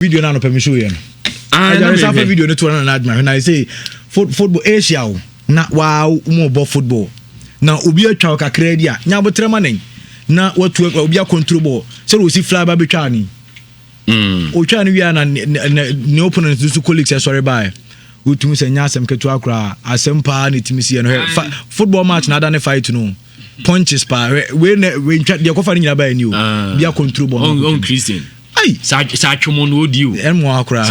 video na no permission yen I just video no to na admin when I say football Asia na wow mo bo football na obi atwa kakra dia nya botrema nen na watu obi a control ball so we see fly ba betwa ni o twa ni wi na ne opponent so colleagues sorry bye utum se nya asem ketu akra asem pa ne timisi no football match na da ne fight no punches pa we ntwa de kofa ni nyina ba ni o bi a control ball on Christian ai sa twemo no odiu enmo akra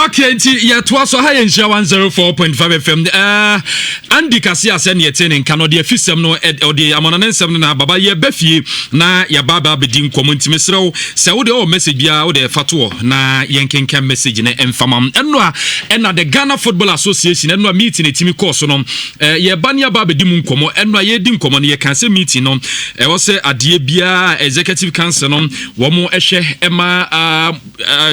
okay nti ya to so ha yen 104.5 FM Andy Kasia se ne yetene nka de afisem no de amonane nsem na baba ye bafie na ya baba bedi nkomo ntime serew se wo de o message bia wo de fato na yenkenkan message na enfamam eno a na the Ghana Football Association eno a meeting etimi course no ye ba ne ya baba bedi mu nkomo eno a ye di nkomo no ye kan se meeting no wo se ade bia executive council no wo mo ehwe ema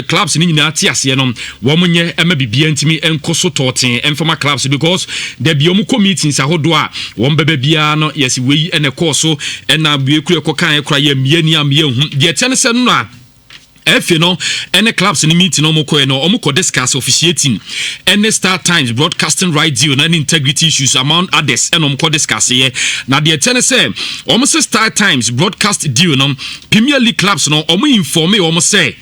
clubs ni nyina ati ase no wo mo nye ema bibia ntimi enkoso toten enfama clubs because there be omu meetings ahodo a wo mbebe bia no yesi wei ene course ena bie kure kokan ekura ye miani am ye hu de tene se no a efe no any clubs ni meeting no moko no omko discuss officiating any Star Times broadcasting right deal and integrity issues among others and omko discuss here na de tene say omso Star Times broadcast deal no Premier League clubs no omo inform omo say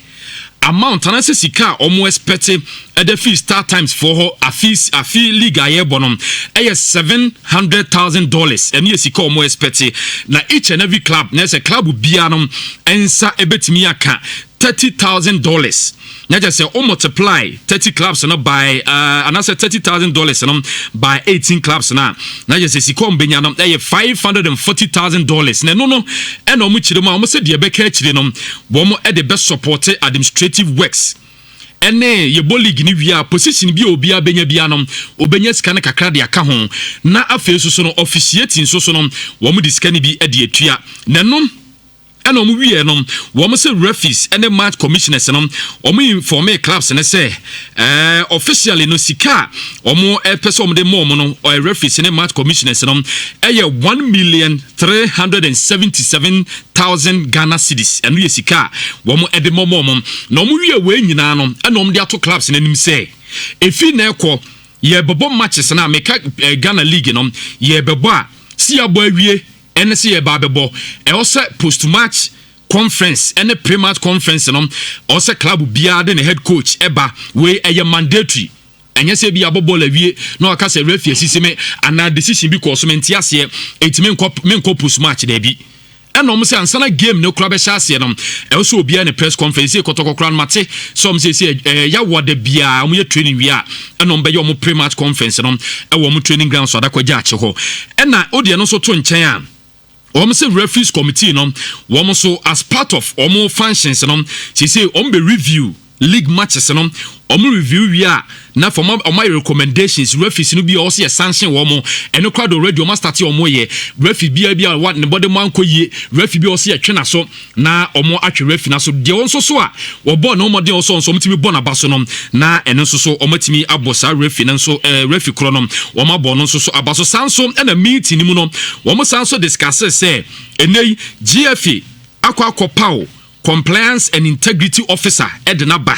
amount and say sika omo expect the fee Star Times for her afi league aye bonom $700,000 and yes sika omo expect na each and every club na say club bia no ensa ebetimi aka $30,000. Now just say multiply 30 clubs no by another $30,000 no by 18 clubs now. Now just say sikom benya no $540,000. No and omo chire ma omo say de be ka chire no wo e the best support administrative works. Ene ye league ni via position bi obi abenya bia no obenya sika na kakra de aka ho na afeso so no officiating so no wo mo diska ni bi e de atua na no and omu wie no wo say referees and the match commissioners no omu inform clubs and say officially no sika omu person omu de mom no or referees and match commissioners no 1,377,000 Ghana cedis and we sika womu e de mom no omu wie we nyina no and omu de ato clubs na nim say efi na ekọ ye bebo matches na make Ghana league no ye bebo a si abo awie NC e babebo e also post match conference and pre-match conference no also club bia de head coach eba we e mandatory enye se bia bobo la wie no aka se referee sisime ana decision bi ko so menti ase etime menko post match da bi eno mo se ansana game no kura be sha ase no e also obia ne press conference e kotokokra no mate so mo se ya wode bia mo ye training wi a eno mo be yo mo pre-match conference no e wo mo training ground so adakwaja ache ho ena odi no so to nchen a say referees committee no woman so as part of omo functions no she say be review league matches no review we are na for my recommendations referees no be also sanction woman and no crowd already omo start omo ye referee bia what ne body man ko ye referee be also atwena so na omo atwe referee na so de won so a wo ball no mo de also so mtimi ball na baso no na eno so omo timi abosa referee na so referee kro no omo ball no so abaso sanso na meeting ni mu no omo sanso discuss say enei GFA akwa pao compliance and integrity officer Edenaba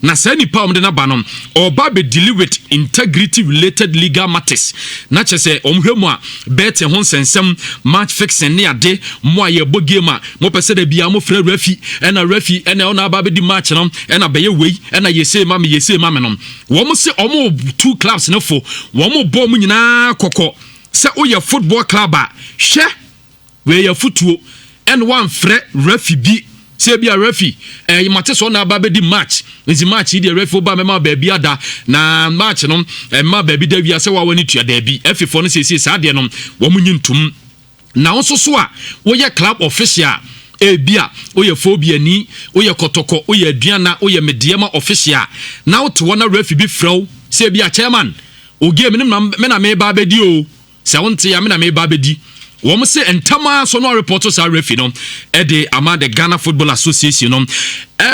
na sani pa omde na ba no oba be deal with integrity related legal matters na chese omhwemu a bet ho nsensem match fixing ne ade mo aye bo game a mo pese da bia mo fra refi ena ona ba be di match no ena be ye wei ena yese ma me no wo mo se omo two clubs no fo wo mo bo mo nyina kokko se oye football club a hwe we ye futuo en one fra refi bi se bia refi mate so na ba be di match nzi match di refi ba me ma ba bia da na match no ma ba bi da wi ase wa wani tua da bi efifo no se sa de no wo munyi ntum na won so a wo ye club official bia wo ye phobia ni wo ye kotoko wo ye aduana wo ye mediema official na wo to wona refi bi frau se bia chairman o game me na me ba be di o se wonte ya me na me ba be di wo say entama so no report sa refi no e de ama the Ghana Football Association no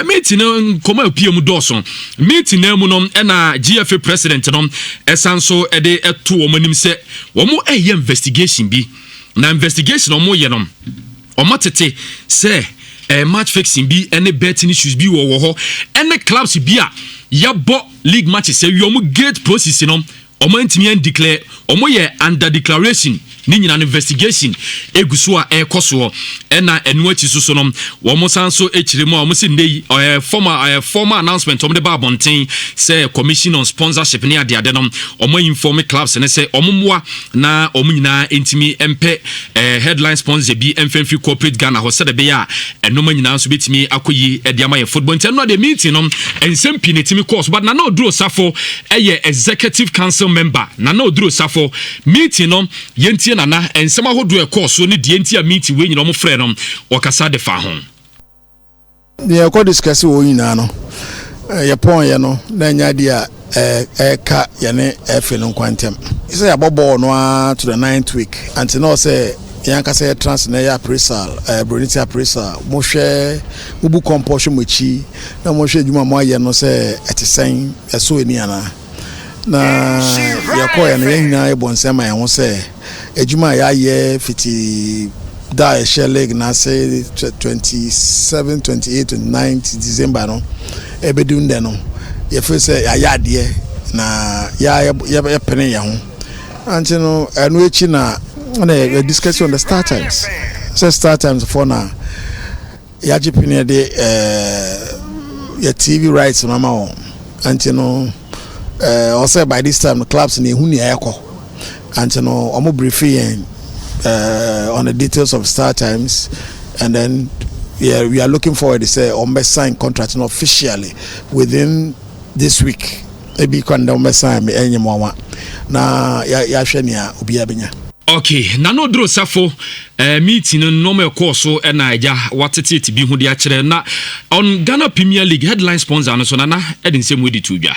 meeting no koma opiem doso meeting na mu no na GFA president no esanso e de eto wo manim se wo mo investigation bi na investigation o mo ye no o matete se match fixing bi any betting issues bi wo ho any clubs bi a yabo league matches say you gate process no omo ntimi en declare omo ye under declaration ni nyina investigation eguso a ekoso na enu achi so no wo sanso echiremu omo se ndey former announcement omo de ba bonten say commission on sponsorship ni ade no omo inform clubs ne say omo moa na omo nyina ntimi empe headline sponsor bi emfemfi corporate Ghana ho sede be ya enoma nyina so betimi akoyi ade ama ye football ntia no de meeting no ensem pinetimi course but na no duro safo executive council member na no duro safo meeting no yentie na ensem ahodo course ni de yentie meeting we nyina mo frɛ no wakasa de fa ho ye ko discuss wo nyina no ye pon ye no na nya dia ka ye ne efe no kwantem say ya bobo no to the 9th week until no say yanka say trans na ya appraisal bonity appraisal mo hwe ubu composition mo chi na mo hwe djuma mo aye no say etisen eso eni ana na ya ko ya na nyina e bonsema ya ho say ejuma ya ye fiti da share league na say 27 28 29 December no ebedun de no ye fe say ya de na ya pene ya ho anti no enu echi na discussion on the start times so start times for now ya jipine de your TV rights mama on anti no also by this time the clubs ni hu ni ayeko anti no omo briefing on the details of start times and then we are looking forward to say on sign contract officially within this week ebi kwanda on sign enye mwa na ya hwe ni a obi abenya. Okay, na no dro safo meeting no me course so na ja watete bi hu de a kire na on Ghana Premier League headline sponsor no so na edin sem we di tudwa.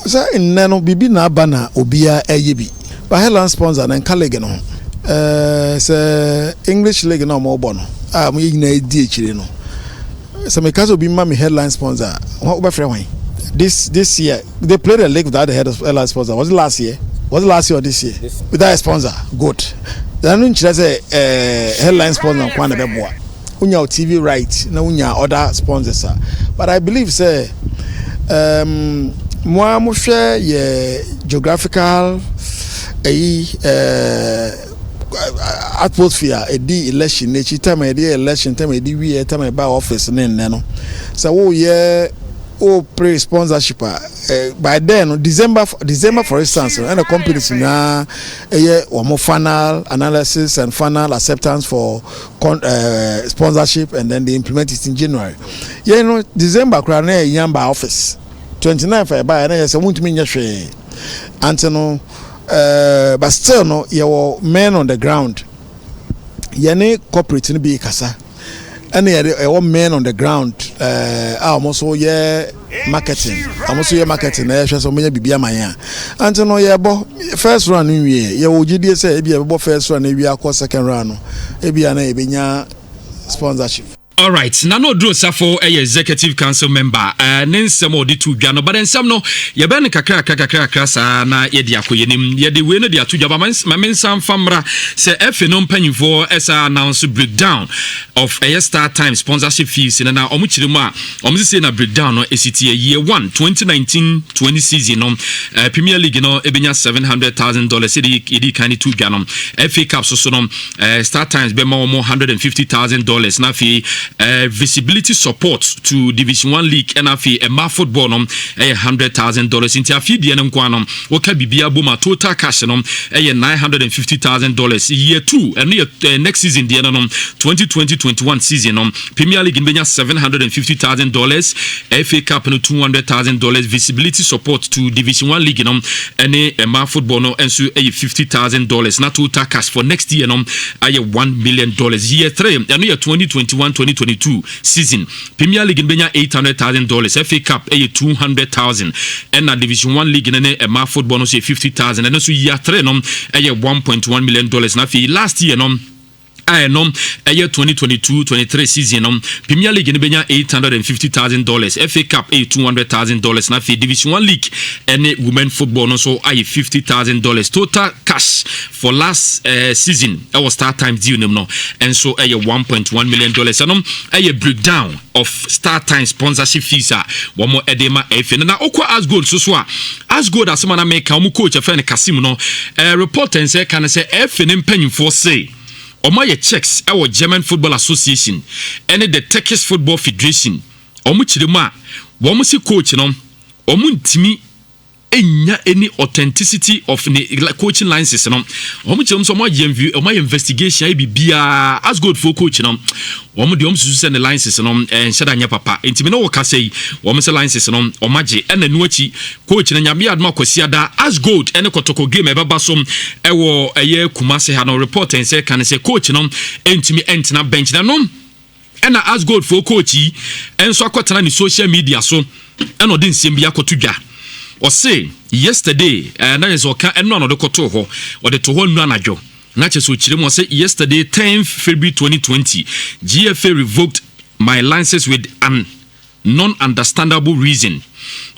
So in no bibi na bana obia eyebi. But headline sponsor na nka league no. Say English league no mo bo no. Mo yina edi akire no. So me kaso bi ma me headline sponsor. What be free wan? This year they played a league without the headline sponsor. Was it last year? Was it last year or this year? Without a sponsor. Good. Then when you say headline sponsor kwana beboa. Unya TV right na unya other sponsors. But I believe say moi mo share ye geographical atmosphere edi election nechi time edi election time edi we time by office no. So wo ye pre sponsorship by then December for instance and the companies na one final analysis and final acceptance for sponsorship and then they implement it in January. December na yamba office 29 for buy na say won't mean hwe anteno but still no your men on the ground yene corporate ni bi kasa and one men on the ground almost marketing almost marketing so many bibia manya and no first round we GDS say e first round we akọ second round no e bia na e benya sponsorship. All right, na no dro safo executive council member nensem odi tu dwa no but ensem no ye be ne kakra sa na ye dia koyenim ye de we no dia tu dwa ma mensam famra se efe no mpanyifo esa announce breakdown of start time sponsorship fees na omu kiremu a omu se na breakdown no esiti year 1 2019-20 season no Premier League no ebenya $700,000 edi kan tu dwa no FA Cup so no start times be ma $150,000 na fi visibility support to Division 1 League NFA and football no $100,000 into afi de no kwa no woka bibia boma total cash no $950,000 year 2 and next season de no 2020-21 season no Premier League benya $750,000 FA Cup no $200,000 visibility support to Division 1 League no and football no enso $50,000 na total cash for next year no $1 million year 3 and year 2021-2022 season Premier League benya $800,000 FA Cup $200,000 and Division 1 League and football no $50,000 and so year 3 no $1.1 million na fi last year no no year 2022-23 season Premier League in Benya $850,000, FA Cup $200,000, na FA Division 1 League and women football no so $50,000 total cash for last season our start time deal no and so $1.1 million and a breakdown of start time sponsorship fees one more edema FA na okwa as gold so as gold as man make am coach afan Kasim no report and say can say FA mpanyimfo say Omaye checks our German Football Association and the Turkish Football Federation. Omuchirima, wamusi coach no, omuntimi enya any authenticity of the coaching licenses no. Omuchirim so my investigation bia as good for coach no. Omu de omsu send the licenses no shada nya papa. Intimi no waka say omu licenses no omaje and no achi coach na nyame adma kwasi ada as good and kotoko game e baba som ewo eye Kumase ha no report and say can say coach no intimi entina bench na no and as good for coach and so akwatana ni social media so and odin nsem akoto dwa or say yesterday na is oka eno no de koto ho or de to ho nu anadwo na cheso chirem say yesterday 10th February 2020 GFA revoked my license with an non-understandable reason.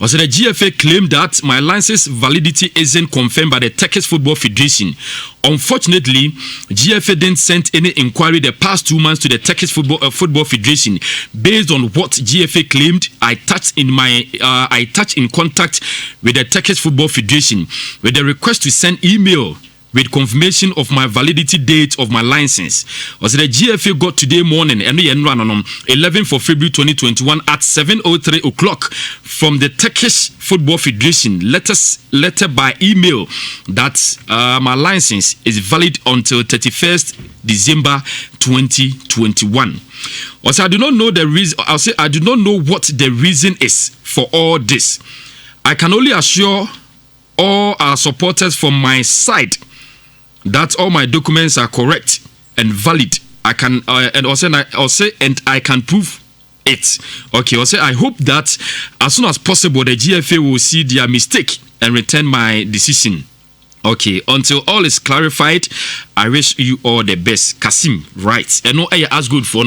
Also, the GFA claimed that my license validity isn't confirmed by the Turkish Football Federation. Unfortunately, GFA didn't send any inquiry the past 2 months to the Turkish Football Federation. Based on what GFA claimed, I touched in contact with the Turkish Football Federation with a request to send email with confirmation of my validity date of my license. Also, the GFA got today morning and 11th of February 2021 at 7:03 o'clock from the Turkish Football Federation letter by email that my license is valid until 31st December 2021. Also, I do not know the reason. I'll say I do not know what the reason is for all this. I can only assure all our supporters from my side that all my documents are correct and valid. I can and I can prove it. Okay, also I hope that as soon as possible the GFA will see their mistake and return my decision. Okay, until all is clarified, I wish you all the best. Kasim, right? And no, I as good for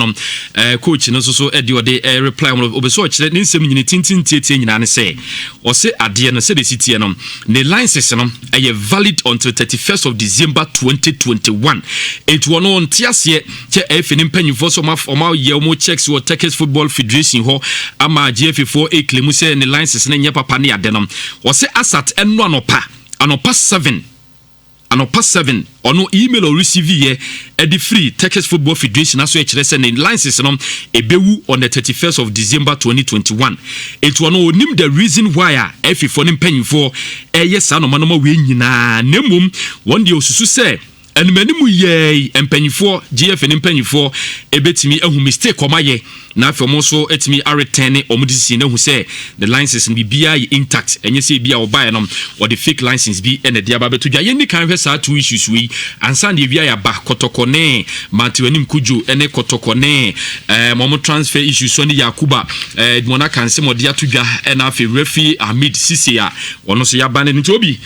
coach. No, so the reply. Obeso chile ni nsem nyini tintin tietie nyina ne say. Or say adie no say the city no. The license no are valid until 31st of December 2021. It won on tiasie che FN mpanyifo so ma ye mo checks wo Turkish Football Federation ho ama GFA4 a claim say the license na nya papa ne ade no. Or say asat enno anopa 7 or no email or receive ye at the free Turkish Football Federation as well as the license ebewu on the 31st of December 2021. It will no name the reason why if you for them paying for yes no manoma we nyina nemum one day osusu say and many mu ye empanyi for GF and empanyi for ebetimi ehu mistake komaye na for mo so etimi a return omudisi na hu say the license be bia intact enye say bia oba no or the fake license be and the aba beto dwa ye ni kan hwesa two issues we ansan de bia ya ba kotokone matiwanim kuju ene kotokone mo transfer issues so ni Yakuba mona kan se mo dia to dwa na afi refi Ahmed Sisia ono so ya ba ne nti Obi.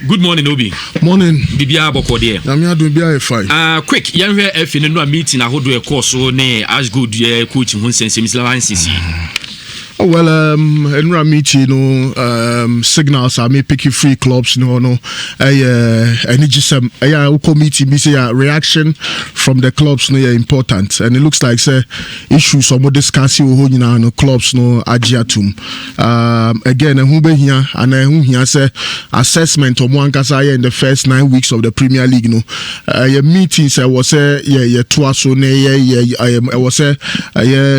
Good morning Obi. Morning. Bibia bokode do be a fine. Quick, young hair if in a meeting, I hold a course so ne as good coach who sends him license. Oh well, Enra Michi, signals I may pick you free clubs, committee, reaction from the clubs, important, and it looks like issues some more discussing clubs, agiatum. Again, who be here and who here say assessment of one kasaya in the first 9 weeks of the Premier League. Your meetings, I was twice I was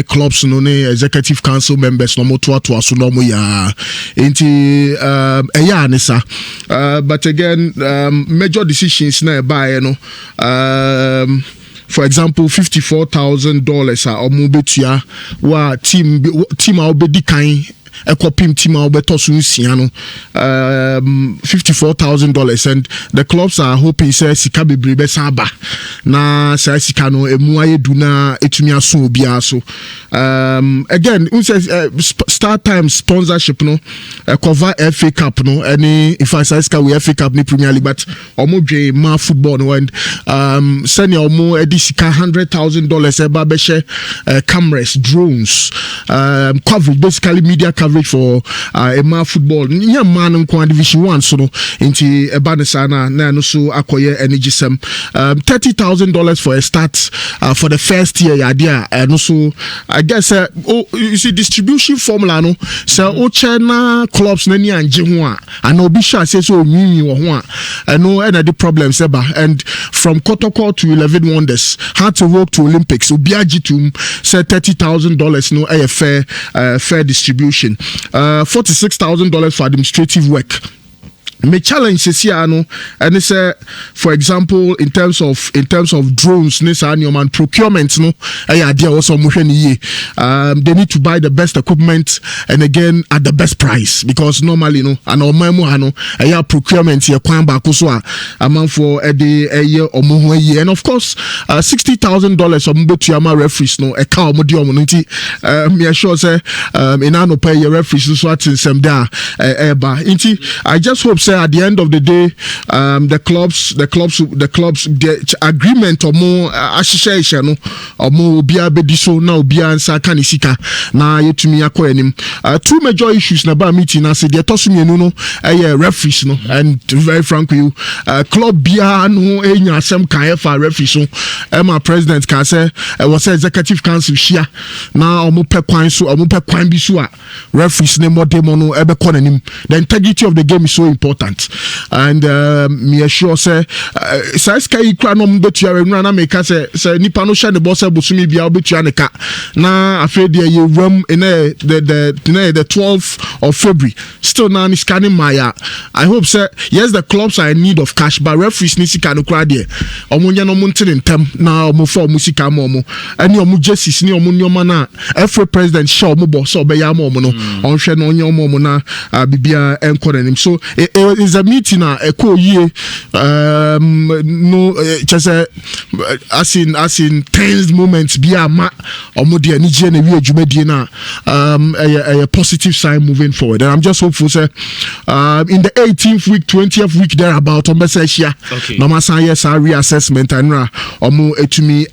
clubs, executive council members. No more to so no more ya nisa but again major decisions na buy for example $54,000 are omobetua wa team obedi kan ekopim team a obeto so nsia no $54,000 and the clubs are hoping say sika bebre be san ba na say sika no emu ayedu na etumi aso obia so again start time sponsorship no cover FA Cup no any if I say sika we FA Cup ni Premier League but omo dwe ma football no and senior omo edi sika $100,000 eba be share cameras, drones, coverage, basically media coverage for Emma football. Nya man in Division 1 so no into Ebanesana na no so akoye energy sem $30,000 for a start for the first year idea and also I guess you see distribution formula no so ochena clubs na ni anje ho a and obi sha say so nyinyi wo ho a no any the problems eba and from Kotoko to 11 Wonders had to walk to Olympics obi agitum say $30,000 no a fair distribution $46,000 for administrative work. Me challenge is here no and it's for example in terms of drones this and procurement no idea also they need to buy the best equipment and again at the best price because normally no and procurement here kwan ba ko so a amount for a year or more year and of course $60,000 of mbetuama referees no e ka omodi omonti me sure say in an pay your referees so at some there I just hope at the end of the day, the clubs, the agreement or more association or more bia bediso now bia ansa kanisika na yetumi akoyenim. Two major issues na ba meeting na say the tosumi no referees no and very frank with you club bia no enya asem kan for referees so my president can say was executive council share na omo pe kwan so omo pe kwan bi so a referees ne modemo no ebe konanim. The integrity of the game is so important. And me assure say sky ikra no mbetu arenura na make say nipa no share the boss abusumi bia obetu aneka na afred ye ram in the 12th of February still now is scanning my I hope say yes the clubs are in need of cash but referees ni sika no kra there omunya no muntin ntem na omu for musika mo ani omu justice ni omu nyoma na every president show omu boss obeya mo no onhwe no nyoma mo na bibia enkorenim so is a meeting a year no just as in tense moments be a ma omodi anije na wi adwumadi na a positive sign moving forward and I'm just hopeful say in the 18th week 20th week there about on Bessia no ma san yes reassessment and omo etumi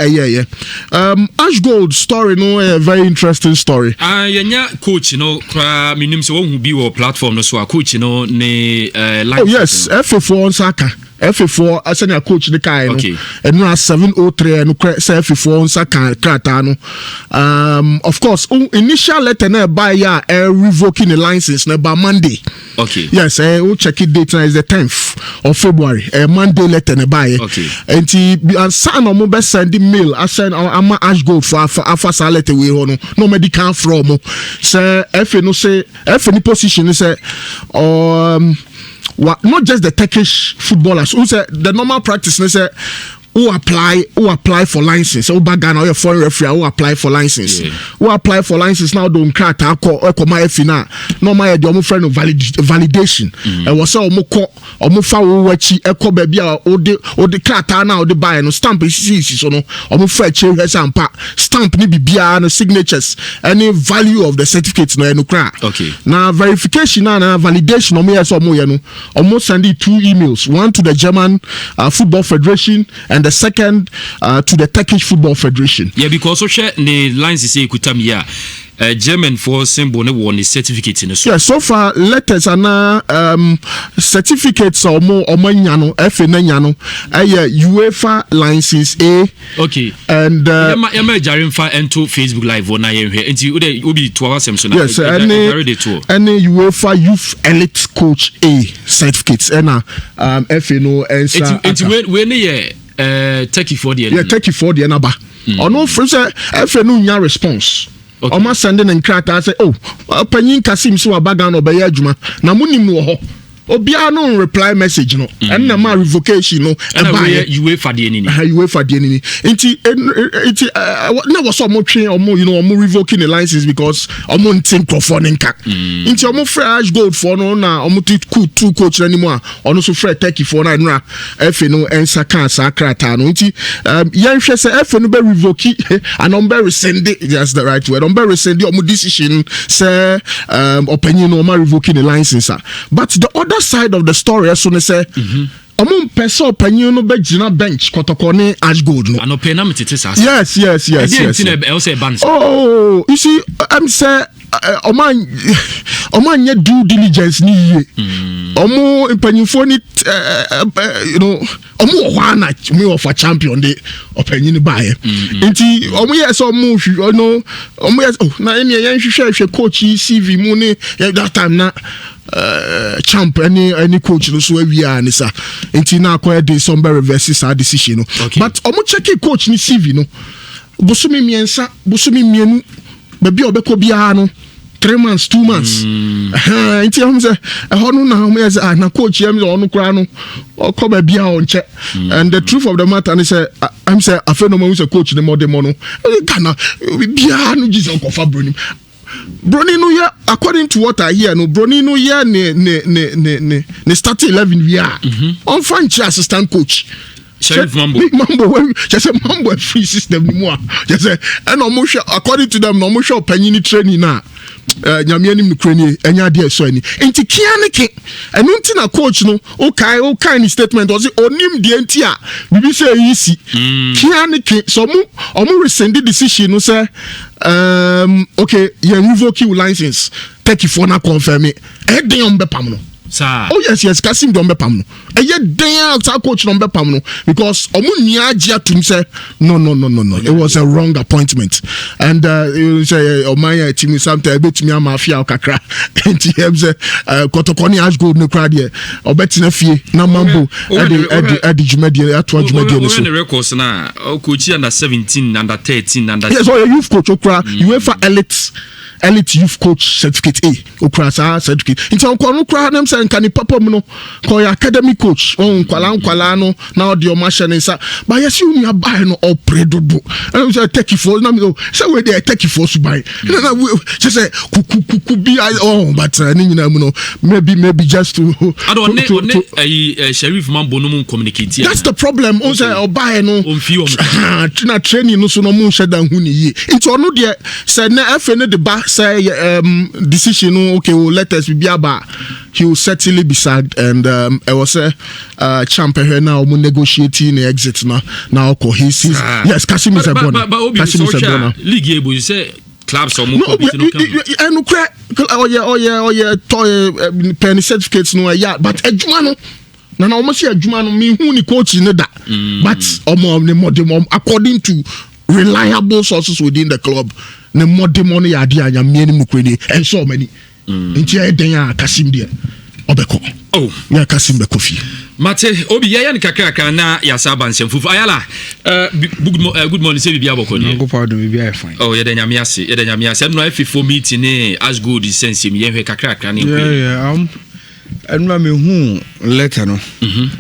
Ash Gold story no a very interesting story yenya coach no kra minim se won hu bi wo platform no so a coach no ne oh yes FA4 Saka FA4 asanya coach the kai no and no 703 no say FA4 Saka krata no of course initial letter na buy ya revoking the license na by Monday yes we check it date is the 10th of February Monday letter na buy and san no be send the mail assign ama Ash Gold for afasa letter we no medical from say FA no say FA ni position say not just the Turkish footballers who say the normal practice they say who apply for license who bagana or foreign referee who apply for license who apply for license now don't crack my fina normal the omo friend of validation and was say omo fa wo wachi eko baby o de crack now o de buy no stamp is so no omo fa che sampa stamp ni bibia no signatures any value of the certificate no crack now verification na validation omo yes omo ye no omo send 2 emails, one to the German Football Federation and the second to the Turkish Football Federation. Yeah, because so share the lines say kutam here. German for symbol ne won certificate in so. Yeah, so far letters are now certificates or more or manyano FA nanyano UEFA license A. And yama jarimfa into Facebook live on here nti we be 2 hours so na. Yes, any UEFA Youth Elite Coach A certificates and FA no answer. Nti we ne Turkey for the yeah Turkey for the naba. Ono for say FA no nya response. Oma sending and crack I say panyin Kasim so abaga no be adwuma na munim no ho obia no reply message no and na ma revocation no and UEFA de nini nti na was so much omo revoking the license because omo ntin crofo nka nti omo fresh gold for no na omo two coach anymore ono so fresh turkey for na nra efe no ensa kan sa krata no nti yen hwe se efe no be revoke and on be rescind, that's the right word, on be rescind omo decision say opinion no ma revoking the license. But the other side of the story so ne say omo person opinion no be gina bench kotokone ash gold no ano pay na metete sa. Yes. Oh, you see, I'm say oman nye due diligence ni ye. Omo impanyifo ni omo wana me of a champion de opinion buy. Nti omo yes omo no omo yes na ene yen hwehwe coach CV mu ne that time na champ any coach no so awia ni sa nti na akwa dey some reverse sa decision no. But omo check coach ni CV no busumi miensa busumi mienu baby obeko bia no 3 months 2 months nti am say no na na coach yam no kra no okoba bia on che. And the truth of the matter is I'm say afeno ma say coach ni modemo no kana bia no Jesus kofa bronim no yeah, according to what I hear no Brony no yeah ne start 11 we are on French assistant coach Sheriff Mambo. Big Mambo, just a Mambo free system anymore. Just say, and almost according to them, no more penny training now. Nyamiani Ukraine, any idea so any. Enti Kianeke, and until coach no, okay in statement was it onim dientia. We say easy. Kianeke, so omu rescind decision no say, okay, you revoke your license. Take you for na confirm it. Dey on bepam no. Sir. Oh yes, Kasim don't be pam no. Our coach don't be pam no because omunyajia to say no. It was a wrong appointment. And you say Omaya team something bet me mafia kakra. And he say Kotokoni ash gold no crowd here. Obetina fie na mambo edi jumedi atwa jumedi so. When the records na coach under 17, under 13, under. Yes, or youth coach okra UEFA elite youth coach certificate A okra sa certificate. Into onko okra dem say nka ni papa mu no ko academy coach on kwala no na odi o machine nsa but yes you ni abai no opredodo and say take for na me say we dey take for so buy na we say kuku bi but ni nyina mu no maybe just to Sheriff Mambo no mun communicate. That's the problem. On say obai no na training no so no mun shedan hu ni yi into ono de say na afa ne de ba say decision okay well let us be about he will certainly be sacked. And I was a champion here now negotiating the exit now cohesive. Yes, Kasim is a bonus. Kasim is a bonus. League able you say clubs or more toy penny certificates no yeah but Ejumano na almost Ejumano me who ni coach in that but according to reliable sources within the club ne modern yadi anya mieni mukwede and so many nti e den ya Kasim dia obeko ya Kasim be kofi mate obi ya yan kakaka na ya saba nsemfufu ayala good morning say bibia boko ni go pardon bibia fine ya den nyame ase no afifo meeting ni as good sense mi ye hwe kakaka ni and me hu letter no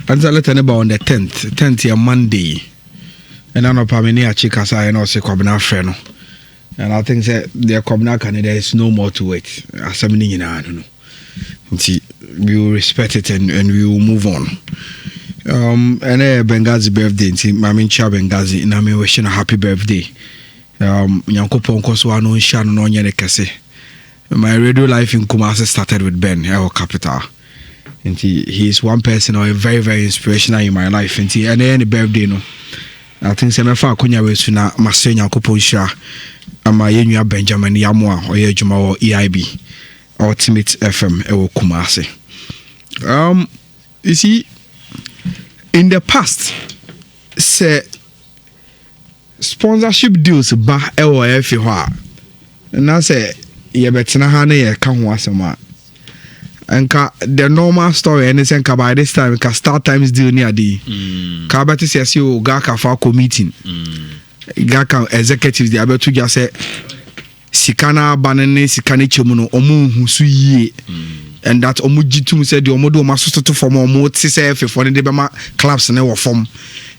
answer letter ne ba on the 10th ya Monday and an opamini achika sa no se kwabna fre no. And I think that the Communal Canada is no more to it. As I mean, I don't know. We will respect it and we will move on. And Benghazi birthday, Mamin Cha Benghazi, and I'm wishing a happy birthday. Yanko Ponko Swano Shan no Yanekase. My radio life in Kumasi started with Ben, our capital. And he is one person or very, very inspirational in my life. And any birthday, no. I think Semefa Kunya Wesuna Masenya Kuponsha. Ama yenua Benjamin Yamwa oye juma wo EIB Ultimate FM ewo Kumasi. You see, in the past say sponsorship deals ba ewo efi ho a na say ye betina ha na ye ka ho asema enka the normal story and say by this time ka start times deal ni adi ka beti say o ga ka fa meeting Gaka executives they able to just say sikana banane sikane chemu no omu husu yie and that omujitum said the omodo maso to form omo ti say for the bema clubs na wo form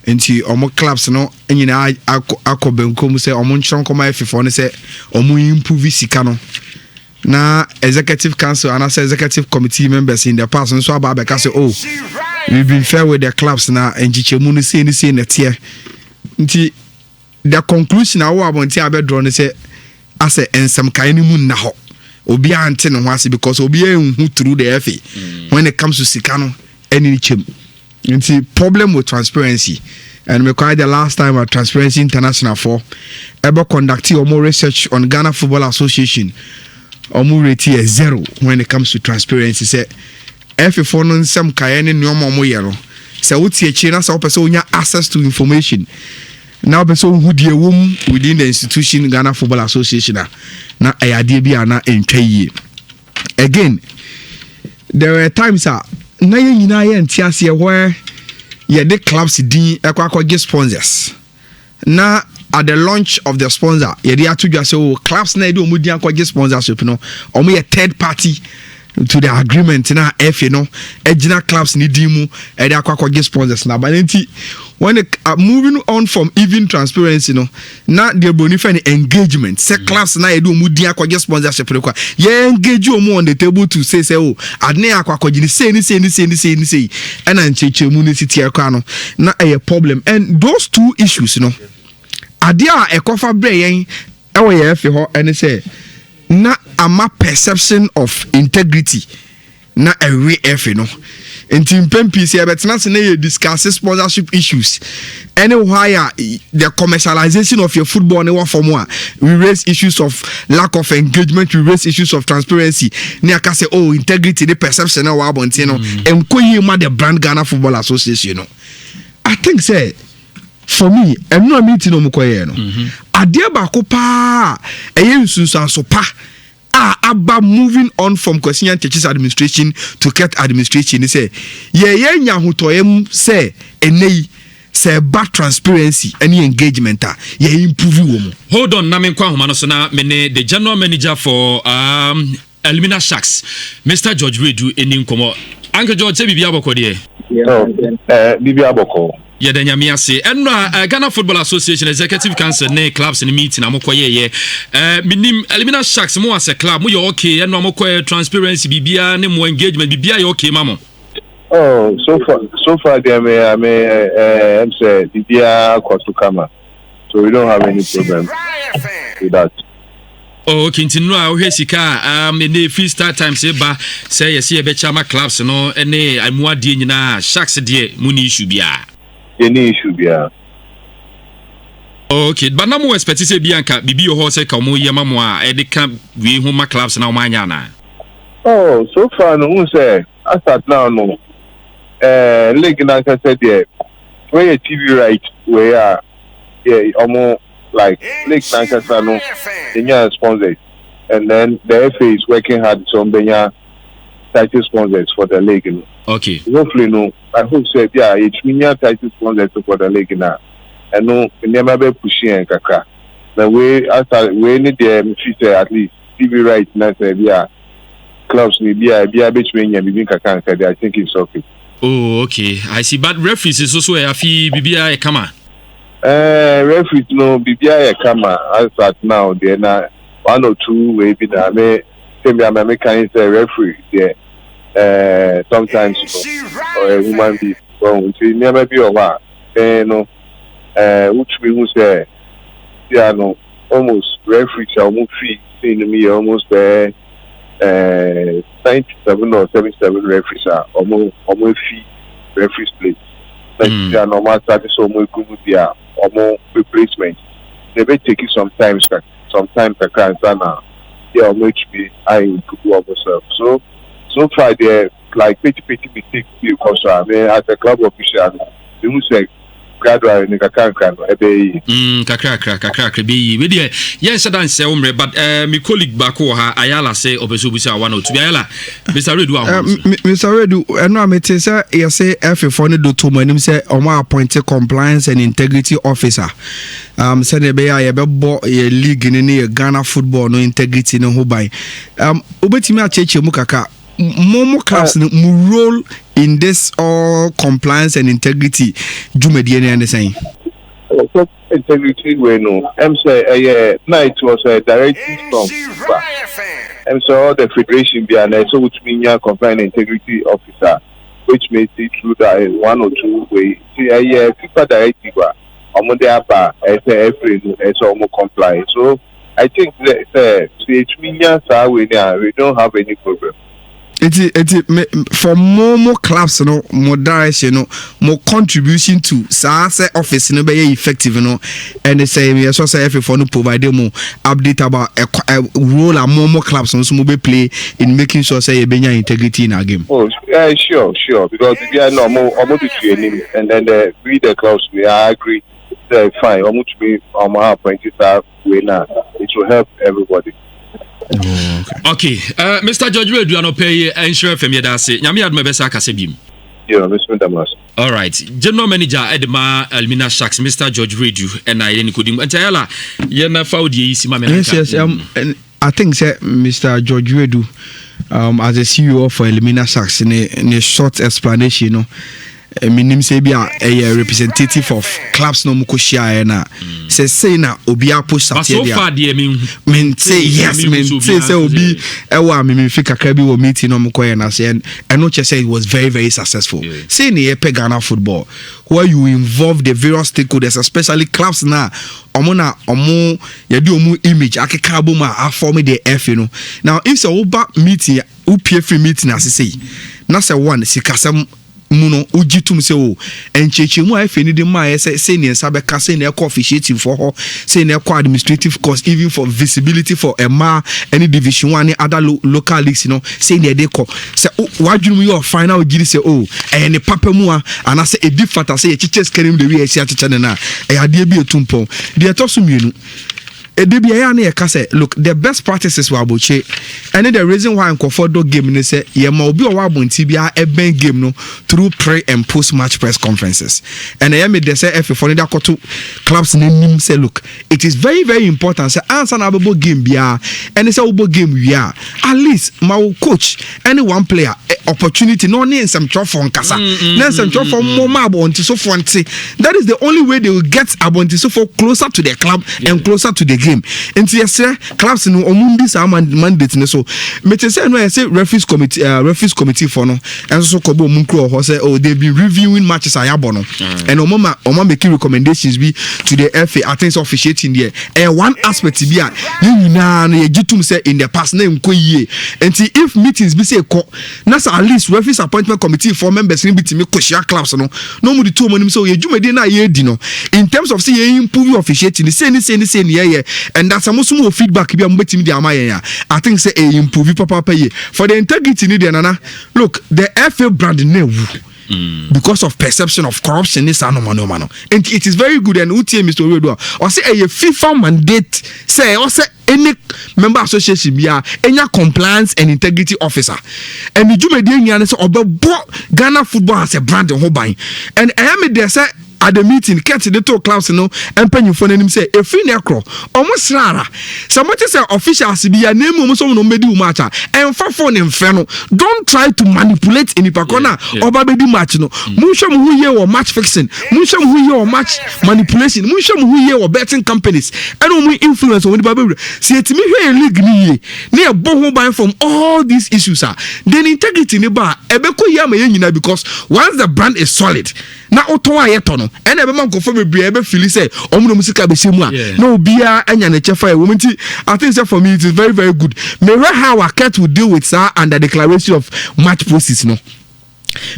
enti omo clubs no nyina akobenkom say omo nchron koma for ne say omo improve sika no na executive council and as executive committee members in the past so about because say oh we've been fair with the clubs na enchichemu no say na tie nti the conclusion I want to abedro ne say as ensem kan ni mu na ho obi ante ne ho ase because obi enhu through the FA when it comes to sika no any chem nti problem with transparency and me quite the last time at Transparency International for ever conducting more research on Ghana Football Association omu rate is 0 when it comes to transparency say FA for no nsem kan ni nneoma omo ye no say wuti echi na say opese onya access to information now person who dey within the institution Ghana Football Association na ayade bia na entwa again there were times na ye nyina ye ntiase where ye the clubs din ekwa sponsors na at the launch of the sponsor ye dey atudwa say clubs na dey omudi akwa sponsorship no omo ye third party to the agreement na FA no ejina clubs ni din mu e dey akwa sponsors na banenti when moving on from even transparency no na the bonifa engagement say clubs na edo mu din akwa sponsorship rekwa ye engage omo on the table to say oh adne akwa ni say and ancheche mu ni city akwa no na a problem and those two issues no ade a ekofa bre yen e wo ye FA ho ene say na ama perception of integrity na every FA no enti mpempi se betena se na ye discuss sponsorship issues anywhere the commercialization of your football ne wa form a we raise issues of lack of engagement, we raise issues of transparency ne aka say oh integrity the perception na wa abonte no enkoyi ma the brand Ghana Football Association no I think say for me eno meeting no mkoye no ade ba ko pa eye nsunsanso pa about moving on from Kwesinya Teachers Administration to Ket Administration they say ye nya hotoyem say enei say bad transparency any engagement ye improve wo mo. Hold on na menkwa homa no so na me ne the general manager for Elimina Sharks Mr. George Redu eni nkomo Uncle George say bibia boko de bibia boko yeda nyame ase eno Ghana Football Association Executive Council ne clubs in meeting amokoye ye minim Elimina Sharks mo as a club mo ye okay eno amokoye transparency bibia ne mo engagement bibia ye okay mamo. Oh, so far there I'm say bibia kwasukama, so we don't have any problem with that. Oh, continue our sika in the free start time say ba say yes e be chama clubs no ene amuade nyina Sharks de muni issue bia. Any issue bia. Okay, but na mo expect say bianca bibi ho say ka mo yema mo a e de ka we homa clubs na o manya na. Oh, so far no say as at now no league na said there where a TV right where almost like league na say no enya sponsors and then the FA is working hard to benya title sponsors for the league. No? Okay. Hopefully no I hope say it's many title sponsors for the league now. And no never be pushing kakra. The way after we need the future at least TV right now say clubs need be between you between kakra I think it's okay. Oh, okay. I see. But referees is also a fee bibia e kama. Referees no bibia e kama as at now there na 1 or 2 way be na me say me can say referee there sometimes or a human being well we never be over no which we who say no almost referee almost fee in me almost 97 or 77 referees are almost fee referees place. Like they are normal status almost good with their almost replacement. They may take it sometimes to cancel they almost be I could do almost so far they're like pretty mistake because I mean as a club official they will say gradually in kakanka ebe kakra be we dey yes dan say umre but my colleague back ha Ayala say obeso busa 102 Ayala Mr. Redu Mr. Redu eno amete say you say FA for ne do to manim say omo appointed compliance and integrity officer say ne be ya be bo ye league ne Ghana football no integrity ne ho ban obetimi acheche mu kaka Momo clubs no role in this all compliance and integrity jumedi any saying. So integrity we know. Say night was a directive from FIFA. So all the federation behind so which means compliance integrity officer, which may see through that in one or two ways. See FIFA directive among the upper as almost comply. So I think that it means we don't have any problem. It for more clubs, no more direction, no more contribution to say office no be effective, no, and they say we also say if for no provide more update about a role and more clubs on some be play in making sure say you benya integrity in our game. Oh, sure, because if you are no more to training and then we the clubs we agree fine, almost be appointed way now. It will help everybody. Okay, Mr. George Redu no pay ensure fam yedase nyame adma besa akase bim. Yeah, Mr. Damas. All right, General Manager Edma Elmina Sharks, Mr. George Redu and I any could entire yena faudi isi ma me. Yes, and I think say Mr. George Redu as a CEO for Elmina Sharks in a short explanation, you know. Minim say be a representative of clubs no mukoshia na say na obi post but so far dey mean say yes say obi ewa me fi kakra bi wo meeting no mukoye na say and no say it was very very successful. Say na Ghana football where you involve the various stakeholders, especially clubs na omo yedi omu image akeka aboma form the F, you know. Now if say oba meeting UPF meeting as say na say one sikasam muno ujitum se o encheche mu afi ni de ma say ne nsa be ka say na officiating for her say na administrative cost even for visibility for EMA any division 1 other local leagues, you know, say na de ko say wadwunu your final giri say ne papa mu ana say e different say chiches kerim de we esi acheche na e ade bi etumpon de etoso mienu edebia na yeka say look the best practices were aboche and the reason why Nkofo do game ni say ye ma obi o wa bonti bia eben game no through pre and post match press conferences and I made they say if for the koto clubs name say look it is very very important say answer na bobo game bia and say obo game we are at least my coach any one player opportunity no need some for nkasa na some for more abonti so for that is the only way they will get abonti so for closer to the club and closer to the game. And yes, clubs no omundi sa mandate ne so. Me say no I say referees committee for no. And so kobo munkro ho say they've been reviewing matches ayabo no. And oma making recommendations be to the FA at things officiating there. And one aspect be a nyina no ye gitum say in the past na nko yie. And if meetings be say ko na at least referees appointment committee for members ni bitimi koshia clubs no. No mu di two monim so ye dwumade na ye di no. In terms of say ye improve officiating say ni yeah. And that's some more feedback be am betimi di amaye I think say improve papa ye for the integrity ni nana look the FA brand name because of perception of corruption is anomano and it is very good and utie Mr. Oredo or say a FIFA mandate say or say any member association bia enya compliance and integrity officer and the jumedi nyan say obebo Ghana football as a brand ho ban and I am there say at the meeting get the two clubs no empanyu for nanim say efi na ekro almost rara somebody say officials be ya name mo so no medi match and fa for nem fe no don't try to manipulate any pakona oba bedi match no munhwe mo hu ye o match fixing munhwe mo hu ye o match manipulation munhwe mo hu ye o betting companies and mo influence on the baby see etimi hwe league ni ye na e bo ho ban from all these issues then integrity ni ba ebeko ye ma ye nyina because once the brand is solid na oton ayeto no and ebe man Nkofo bebre ebe feel say omuno musika be semu na obia anya na chefa e wominti I think say for me it is very very good me how our cat will deal with sir under declaration of match process no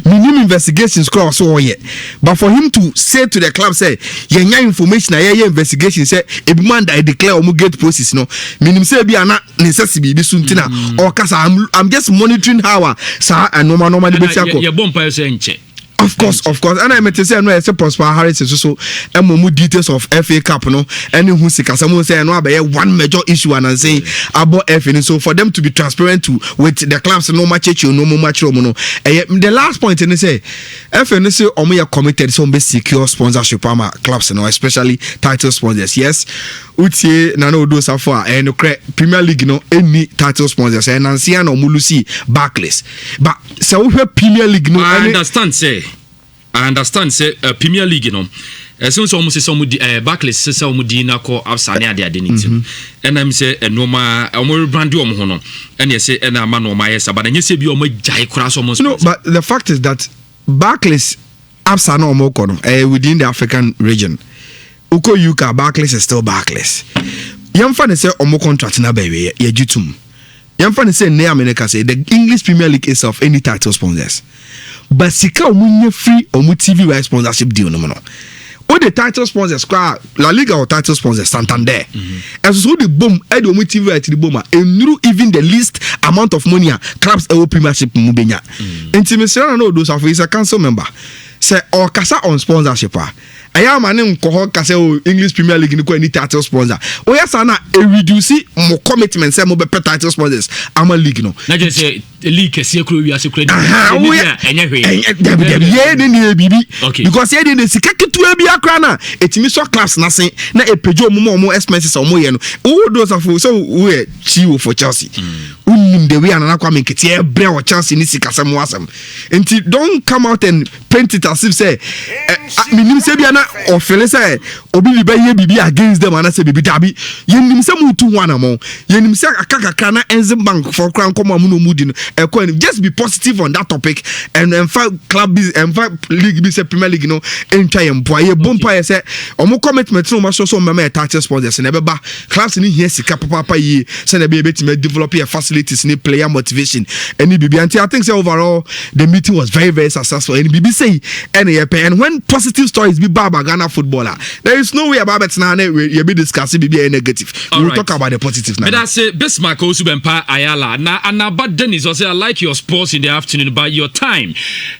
minimum investigations cross so yet but for him to say to the club say yenya information na ye investigation say ebi man that declare omu gate process no minimum say bi ana necessity bi suntina or kasa I'm just monitoring how sir and normal dey be tiako ye bomb pa say nche. Of course, and I meant to say no, I say Prosper Harris is so more details of FA Cup, no, and who say someone say no, about one major issue and say about FA, and so for them to be transparent to with the clubs, no match, no more match, no. The last point, and they say FA, and say are committed, so be secure sponsorship, clubs, no, especially title sponsors. Yes, utie na no do safo a no Premier League no any title sponsors and Nancy no mulusi Barclays but so we Premier League no I understand say Premier League no since almost some Barclays say omudi na ko absane ade nti and I'm say enoma omo brand o mo ho no and you say and ama no ma yes but you say bi omo jai kura so mo. No, but the fact is that Barclays absane o mo ko no within the African region uko UK Barclays is still Barclays. Yamfa ne say omo contract na baby ye jutum. Yamfa ne say ne America say the English Premier League is of any title sponsors. But sika omunye free omu TV right sponsorship deal no. All the title sponsors, La Liga or title sponsors, Santander. And so the boom, I don't TV right to the boom, and knew even the least amount of money clubs a premiership mubenya. And Timmy no those of is a council member. Say or kasa on sponsorship. I am an kasa English Premier League in any title sponsor. Oh yes, ana reduce more commitment. Say more better title sponsors. I'm a league no. Na just say league kesi ekuro wi ase kuro. Okay. Because here the sika ketua bi akra na etimi so class na sen na epejo omo expenses omo ye no. All those of so we chiwo for Chelsea. Unim the way anana kwa menkete e bre o Chelsea ni sika sam wasam. Enti don't come out and paint it as if say minim se bia na o feel say obi bi ye bibi against them and say bibi dabi. Yenim se mutu wana mo. Yenim se akaka na Enze Bank for crown come amu mudi no. Just be positive on that topic and club and league be say Premier League no entry employ ye bompa say omo commitment no ma so mama title sponsors na beba clubs ni here sika papa ye say na be betime develop your facilities ni player motivation any bibi anti I think say overall the meeting was very very successful and bibi say and when positive stories be baba Ghana footballer there is no way about it now you be discussing bibi a negative we will talk about the positive now. But I say Bismarck also bempa Ayala na but Dennis also I like your sports in the afternoon but your time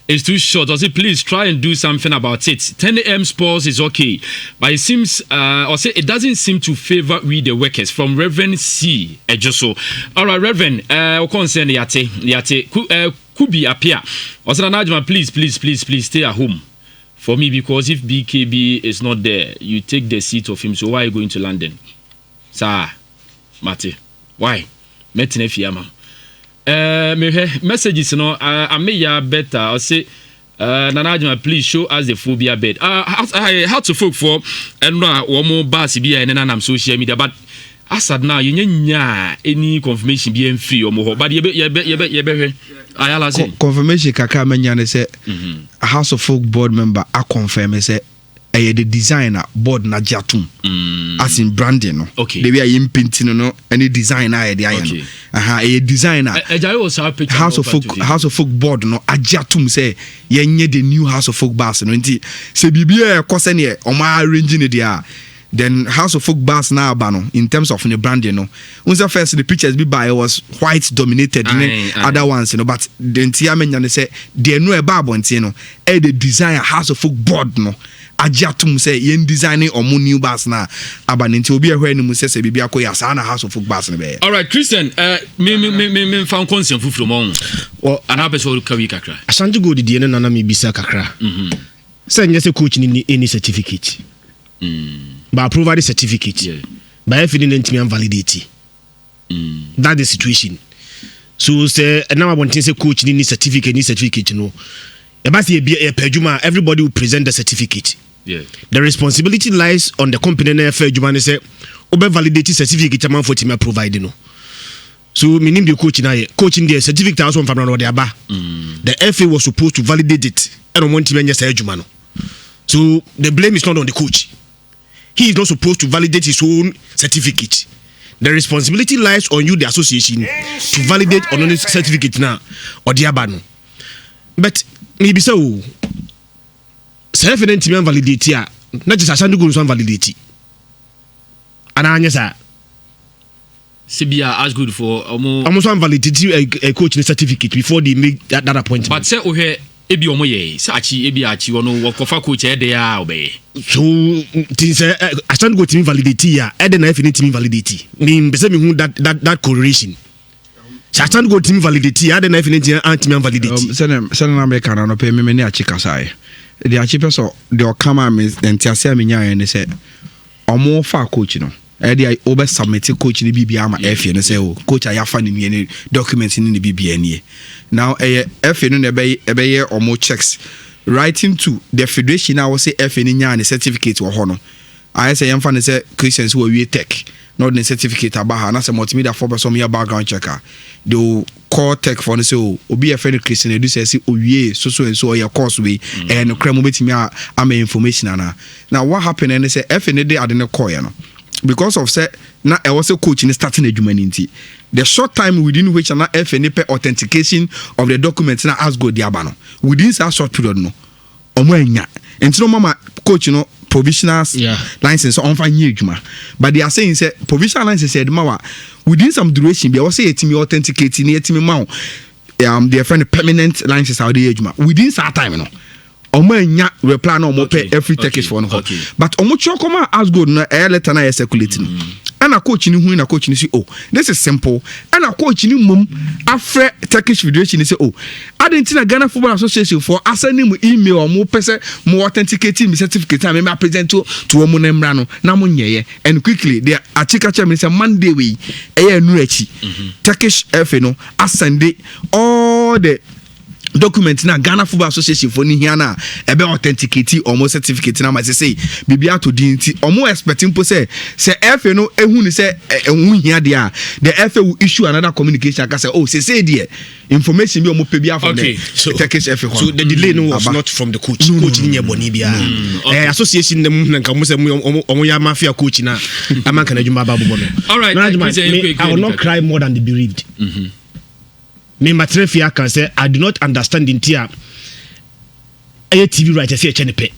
is too short. I say please try and do something about it. 10 a.m. sports is okay but it seems or say it doesn't seem to favor we the workers from Reverend C Ejoso. All right Reverend concern yate Kubi appear or say Najma please stay at home for me because if BKB is not there you take the seat of him so why are you going to London sir Mate why metene fiama messages no ameya better I say Nanajima please show us the phobia bed how to folk for and one more bus be and I'm social media but asad now you nya any confirmation be free or more but you Ayala say confirmation kaka menya say House of Folk board member I confirm say the designer board na jatum as in branding no okay the way I painting no any designer idea a designer House of Folk board no ajatum say yenye the new House of Folk bars no nti se bibia e kose ne o ma arranging dia then House of Folk bars na abano in terms of the branding no unsa first the pictures be by was white dominated other ones you know but the ntia menya ne say the no e ba abonti no e the designer House of Folk board no ajatum say yen designing or new bars na abaninti obi ehwe ni mu say bibia koya sa na House of Folk bars na be. All right Christian me found consent fu from on or an episode ka wi kakra Asante go die na na me bisa kakra say nyese coach ni any certificate but approve the certificate but if you didn't validate that the situation so say now I want to say coach ni certificate no about a pejuma everybody will present the certificate. The responsibility lies on the company na Juma say obe validate certificate man for team provide no. So meaning the coaching the certificate also from no the aba. The FA was supposed to validate it and on one team say Juma no. So the blame is not on the coach. He is not supposed to validate his own certificate. The responsibility lies on you, the association, to validate on the certificate now or the aba no. But maybe so self-evident team validate here not just Asante go so validate ana sir Sibia as good for almost validate a coaching certificate before they make that appointment but say ohe ebi omo ye sachi ebi achi wono wakofa coach e dey obey so things Asante go team validate here e dey na if team validate me say me hu that correlation Asante go team validate here dey na if team validate send na America na no pay me ni achi kasai the achi person the okama me entiase me nya ne say omo fa coach no ɛde over submit coach ni bibia ama FA no say o coach ayafa ni documents ni bibia ni now FA no na ɛbɛyɛ omo checks writing to the federation now say FA ni nya ne certificate wo ho no I say yɛmfa ne say Christians who we tech not the certificate abaha na say multimedia for some year background checker they will call tech for no say obi a friend Christian edu say owie so and so your course we and kremo betimi am information ana now what happened and say FA ne dey ade ne call no because of say na I was a coach in starting adwuma nti the short time within which na FA ne authentication of the documents na as go diaba no within that short period no omo anya enti no mama coach no provisional license on fan adwuma but they are saying say provisional license said mawa within some duration be say etimi authenticate ni etimi ma their friend permanent license out the adwuma within that time no omo anya reply na omo pay every ticket for no but omo chokoma as good na letter na circulating and a coach ni hu na coach ni say oh this is simple and a coach ni mum afre Turkish Federation ni say oh Argentina Ghana Football Association for assigning email or more person more authenticating certificate and me present to omo na mra no na mo nyeye and quickly the article chairman say Monday we nu achi Turkish FA no ascend all the document na Ghana Football Association for ni here na ebe authenticate or more certificate na ma say bibia to din ti omo expecting po say FA no ehun ni say ehun here there the FA will issue another communication aka say oh say there information bi omo pe bia from the Turkish FA so the delay no was not from the coach ni nyeboni bia association dem na nka mo say omo ya mafia coach na amanka na djuma babu no all right I will not cry more than the bereaved me matrefia can say I do not understand the entire TV writer say chenepe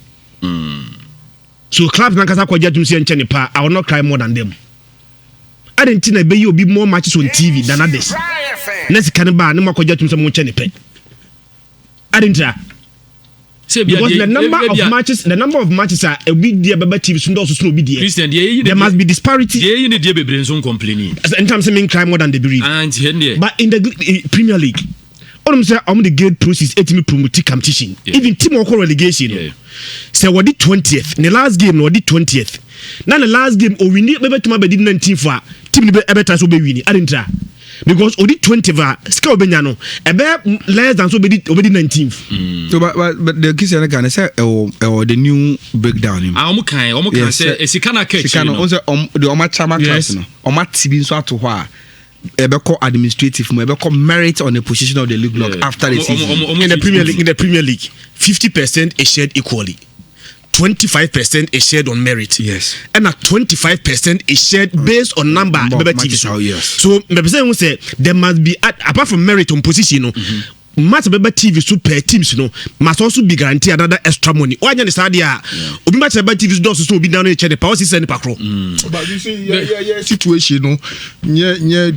so clubs na kasa kwaja tum say chenepa I will not cry more than them Argentina be you be more matches on TV than others next can ba na kwaja tum say mo chenepe Argentina because the number of matches are a big deal about TV so also no be there Christian there must be disparity you need to be brenson complaining in terms of crime more than the bereaved but in the Premier League all them say the gate process etimi promote competition even team or relegation say what the 20th in the last game no the 20th now the last game o win be betuma be 19 for team be better so be win Argentina because odi 20 va ska obenya no ebe less than so be 19th so but the Christian can say the new breakdown him omo kan say esika na catch no say the oma chama class no oma tibi so ato ho a ebe call administrative mo ebe call merit on the position of the league block after the season in the Premier League 50% is shared equally 25% is shared on merit. Yes. And 25% is shared based on number of matches. Yes. So, me say there must be apart from merit on position, match beba TV super teams must also be guaranteed another extra money. Why you say dia? Obi match beba TV does so be down in the power system pakro. But you see situation no nye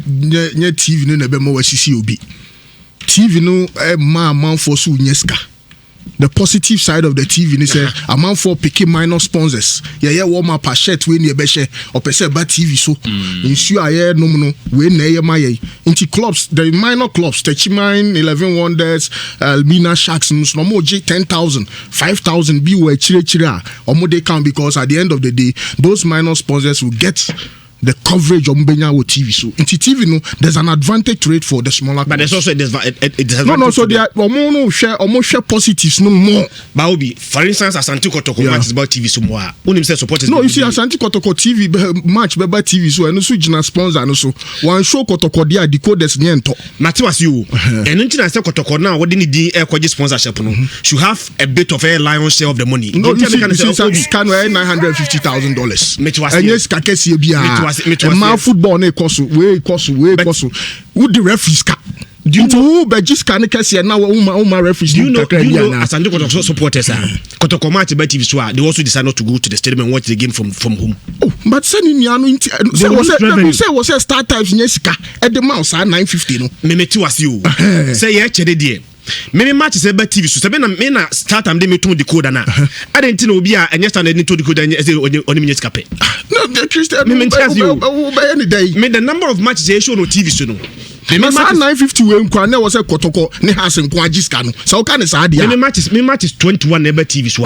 TV no na be mo wasisi obi. TV no man for so nyeska. The positive side of the TV is a man for picking minor sponsors. Yeah, warm up a shirt when you be share or percent bad TV so. Ensure I no when na my into clubs the minor clubs Techimine 11 Wonders Almina Sharks no more 10,000 5,000 be where chira or more they can because at the end of the day those minor sponsors will get the coverage of Mbenya with TV. So in TV, no, there's an advantage rate for the smaller. But there's also no. So they are almost share positives no more. Baobi, for instance, Asante Kotoko match is about TV so more. Unim say supporters. No, you see, Asante Kotoko TV match about TV so and also jina sponsor and also one show Kotoko dia decoders niento. Matiwas you. And until I say Kotoko now, what didn't the air sponsorship no should have a bit of a lion's share of the money. No, you see, can $950,000. And yes, kakesi bia. My football na ekoso we who the referees ka do you know Belgium can kesi na uma referees do you know Asante Kotoko supporters Kotoko match about TV so they also decide not to go to the stadium and watch the game from home. Oh but sending me anu say was start times nyesika at the mouse 950 no me was you say ye chede there me match say bet TV so say me na start am dey me to decoder na Argentina obi a enye stand any to decoder say oni me nyesika pe no the Christian me tell you any day me the number of matches they show no TV so no me match 950 we nkwa na was say Kotoko ne has nkwa agiska no so can say dia me match is 21 na bet TV so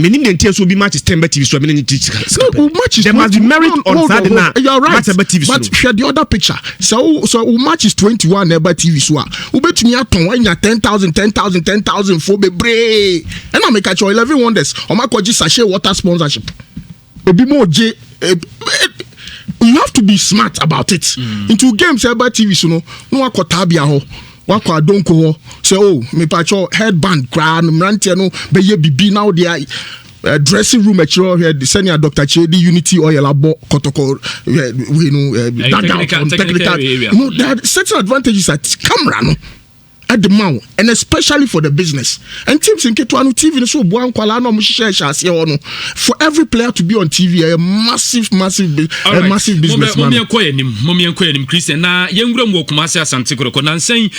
Meaning the entire so be match is 10 TV so meaning match is there must be merit on Saturday night. You're right. Match TV but share the other picture. So match is 21 never TV so. Ubetumi aton when you 10,000 for be brave. And I make at your 11 wonders. O ma koji sachet water sponsorship. Ebi mo je you have to be smart about it. Into games ever TV so no akotabia ho. Wakwa donko ho say me pacho headband cry no mrantie no be ye bibi now there dressing room actually here the senior Dr. Chedi Unity Oil Labo Kotoko we know technical no there are certain advantages at camera no at the mount and especially for the business and teams in Ketwanu TV so buan kwala no mo share for every player to be on TV a massive business man mommy enkoyenim Christian na yenwura mu Kumasi Asante Kotoko na nsen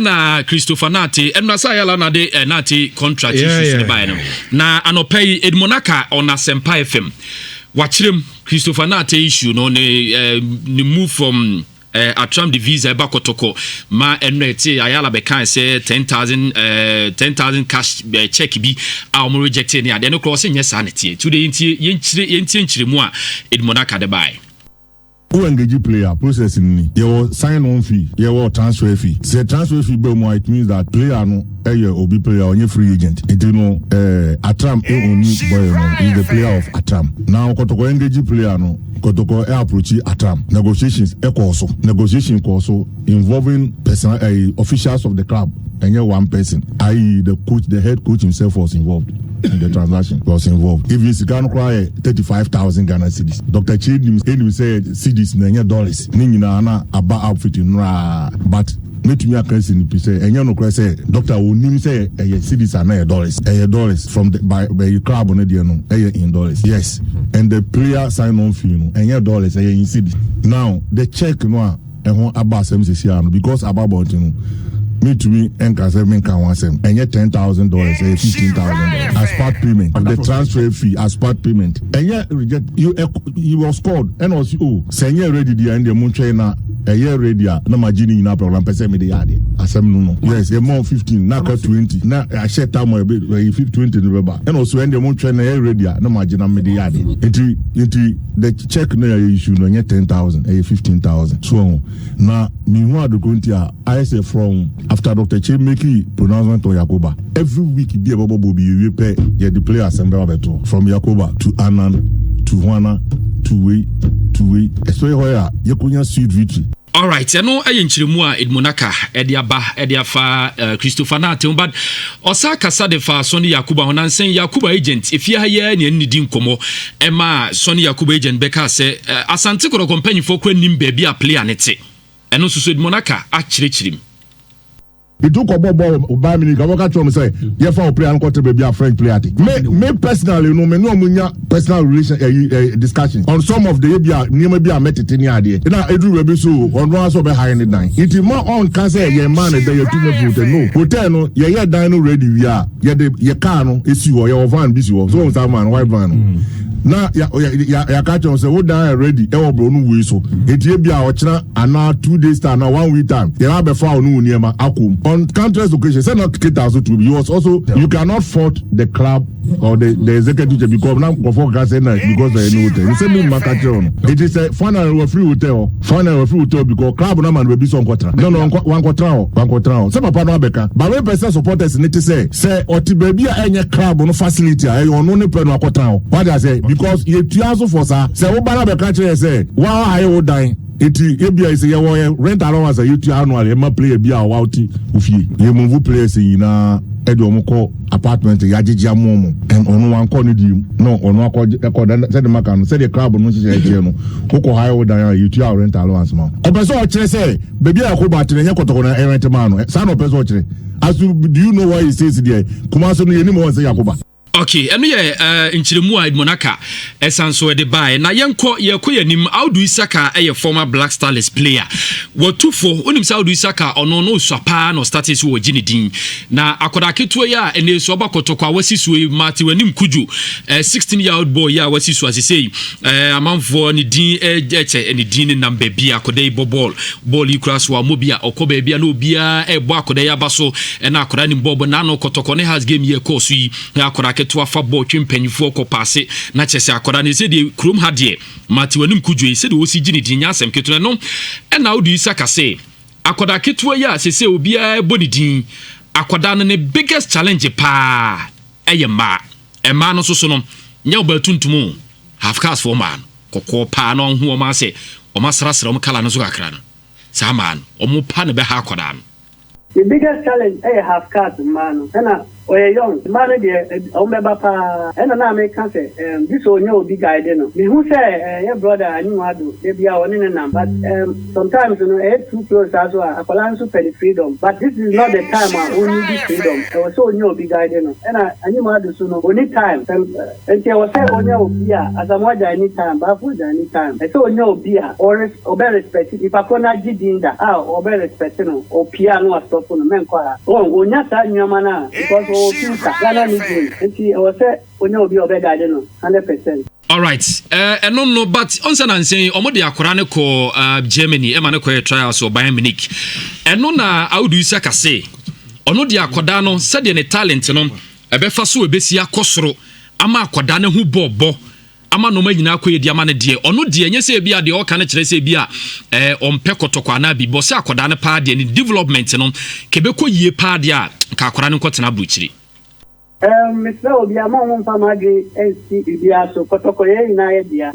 na Christopher Nate na sayala na de Nate contract issues ne buy no na anopay Edmonaka on Asempa FM wachirem Christopher Nate issue no ne move from Atram the visa ba Kotoko ma enrete ayala be kan say 10,000 cash check bi a o rejected ni ade no cross nya sanity today yenchire mu a Edmonaka de buy who engage player processing ni your sign on fee your transfer fee say transfer fee be more it means that player no obi player on free agent it no Atram only boy no is the player of Atram now Kotoko engage player no Kotoko approach Atram negotiation involving personal officials of the club and one person i.e. the head coach himself was involved in the transaction if you can cry 35,000 Ghana cedis Dr. Chedi said cedis na dollars ni nyina na aba outfit nra but metumi akansi ni pise enye no kra say doctor onim say cedis na dollars from the by club on there no in dollars yes and the player sign on fee no enye dollars in cedis now the check no ehon aba asem sesiano because about no me to me and can want them and yet $10,000 $15,000 as part payment of the transfer fee as part payment and yet reject you was called and also senior ready the end the moon trainer a year ready no margin in a problem person me the yard asem no yes a more 15 now 20 now I share time a bit 20 November and also when the moon trainer a ready no margin me the yard into the check no issue no yet 10,000 15,000 so now me who are the country I say from after Dr. Chemeki pronouncement to Yakoba every week be able to be repay the player assemble beto from Yakoba to Anan to Juana to we especially where Yakunya Sweet Victory. All right, eno ayenchiremu a Edmonaka ediafa Christopher Nate but Osaka Sadefa Sonny Yakuba honansen Yakuba agent if ya ye ne nidi nkomo ema Sonny Yakuba agent beka se Asante Kotoko company for kwen nim baby a player nete eno susu Edmonaka a chirichirim it took a ball by me. I walk out to say, "Yeah, for a player, I'm going to be a French player." Me personally, no, me no munya personal relation discussion on some of the area. Near be a met it in the idea. Now, Edu Rebisu on one so be high in the nine. It is more on can say, "Yeah, man, that you too much no hotel no. Yeah, dino ready. We are. Yeah, the car no is you or your van busy. So some man white van. Now, ya catch on say, "What die ready?" Ewo bro no we so. It be a ochina and now 2 days time now 1 week time. You have a foul no near ma akum. On countless occasions, say not cater to be. You also you cannot fault the club or the executive because now before can say night because they know hotel. You say no matter it is a final free hotel because club no man will be some contract. No one contract. Say papa no beka. But when person supporters need to say oti baby any club no facility I on no pay no contract. What I say because you also for say wo bana beka say wa high wo dan eti ebia is ye rent allowance you to annually ma play bia wauti ofie ye move players na edo ko apartment ya jiji amomo and ono wan ko ni di no ono akọ say the makan say the club no se je no koko high wo dan you to rent allowance ma o person o kire say baby Yakoba tene nya Kotoko na rent man no say no person o kire as do you know why he says there Kumasi no ye ni mo say Yakoba. Okay, eno ye nchiremu a Edmonaka esanso de buy na yenko yanim Audu Isaka former Black Stars player. Wotufo onim sa Audu Isaka ono no swapa no status wo ginidin na akoda keto ya ene so ba Kotoko awasisu mati wanim kuju 16-year-old boy ya awasisu asise amanfo ni din eche ni din na baby akoda ball ikras wa mobia okoba bia na obia ebo akoda ya baso na akoda ni bobo na no Kotoko ne has game ye course yi akoda ketewa fa ball twe mpanyifo ko passe na kyese akoda ne se de krom ha de mate wanim kudwe se de osi gini din nyasem ketewa no na Audu Isaka se akoda ketewa ya se obia boni din akoda no ne biggest challenge pa eyema ema no so no nya obatuntum half cast for man kokko pa no ho ma se o masrasra o kala no so kakra no sa man o mu pa ne be ha akoda no. The biggest challenge I have cast man and Oye young, man de Omebapa, and an American say, this will no big idea. Me who say, your brother, I knew how to, they be our name, but sometimes, you know, it's too close as well. I can super the freedom, but this is not the time I only need freedom. I was so no big idea, and I knew how to so no only time. And I was saying, only beer as I'm watching any time, but for any time. I saw no beer or better respect. If I can't get in that, or better respect, or piano or stop on the men. Oh, when you're saying your man, because all right. And no, but on San saying, Omodi Akorane ko Germany, Emmanuel trials or Bayern Munich. And no na Audu Isaka say, Ono dia Akodano said in a talent, no, a befasu a besia kosro, ama Akodane who bobo. Ama no nyina ko yedi amane de ono de enye se bia de o kan kire se bia ompe kotokwa na bi bo se Akoda ne pa de ni development no kebeko yie pa de a ka Akora ne kotena buchiri. Mr. Obiama Famagi NC Ibiaso, Kotokoye in idea,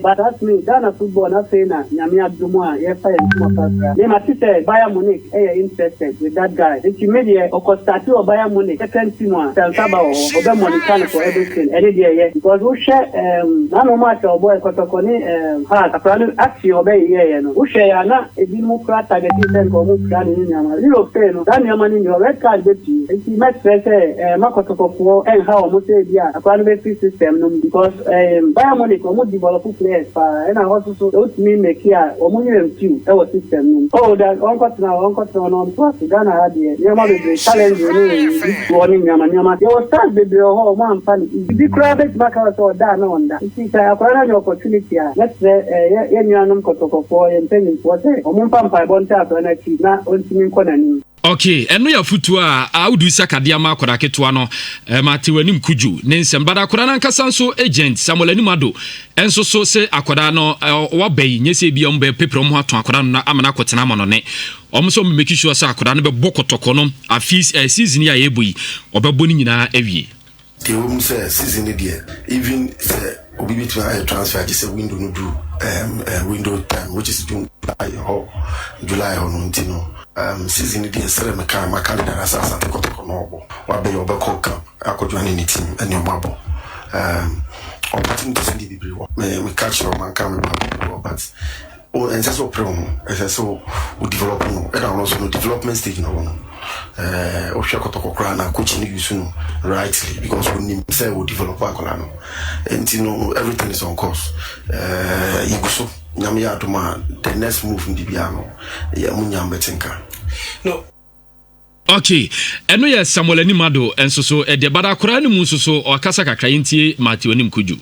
but that's me, Ghana football, not saying that Yamia Dumua, yes, I am Mopasa. Name a sister, Bayern Munich, interested with that guy. It's immediate, or Costatu or Bayern Munich, second Timor, Saba or Obemonicana for everything, any day, because we share, no matter or boy Kotokoni has a problem, actually obey, who share not a Democrat targeted for Mukran in Yama. You pay no, then your money in your red card, bet you. It's much better, and how almost a private system because Bayern Munich almost develop players and I also those mean make here or money and few our system. Oh, that on plus Ghana had the challenge this morning Yama. There was start baby or one funny. The private back out or down on that. It's a opportunity. Let's say any Kotoko and penny for say or Mumpampa Bonta and I keep not on Timin. Okay, eno ya futu a Audu Isaka diama Akoda ketewa no mate wanim kuju ne nsem bada Akoda na nkasa nso agent Samuel Animado enso so se Akoda no wabai nyese bia mbe pepro mo aton Akoda no amana kotena amano ne omso make sure se Akoda no be bokotoko no afis season ya yebui obebo ni nyina awie the home say season there even say obi between transfer just a window no do window time which is July or no season the sere meka makali na asasa te kotoko no obo wa be your beko camp akodwane ni team and your mabo opportunities in the bibi me catch your man come but and that's what problem so we develop no and also no development stage no one ohwe kotoko kra na coach ni use no rightly because we say we develop akola no and you know everything is on course you go so nyamia aduma the next move in the biano ya munyambe tinka no. Okay, eno ya Samuel Animado enso so de bada Akora ne mu so okasa kakra ntie Matthew Anim kuju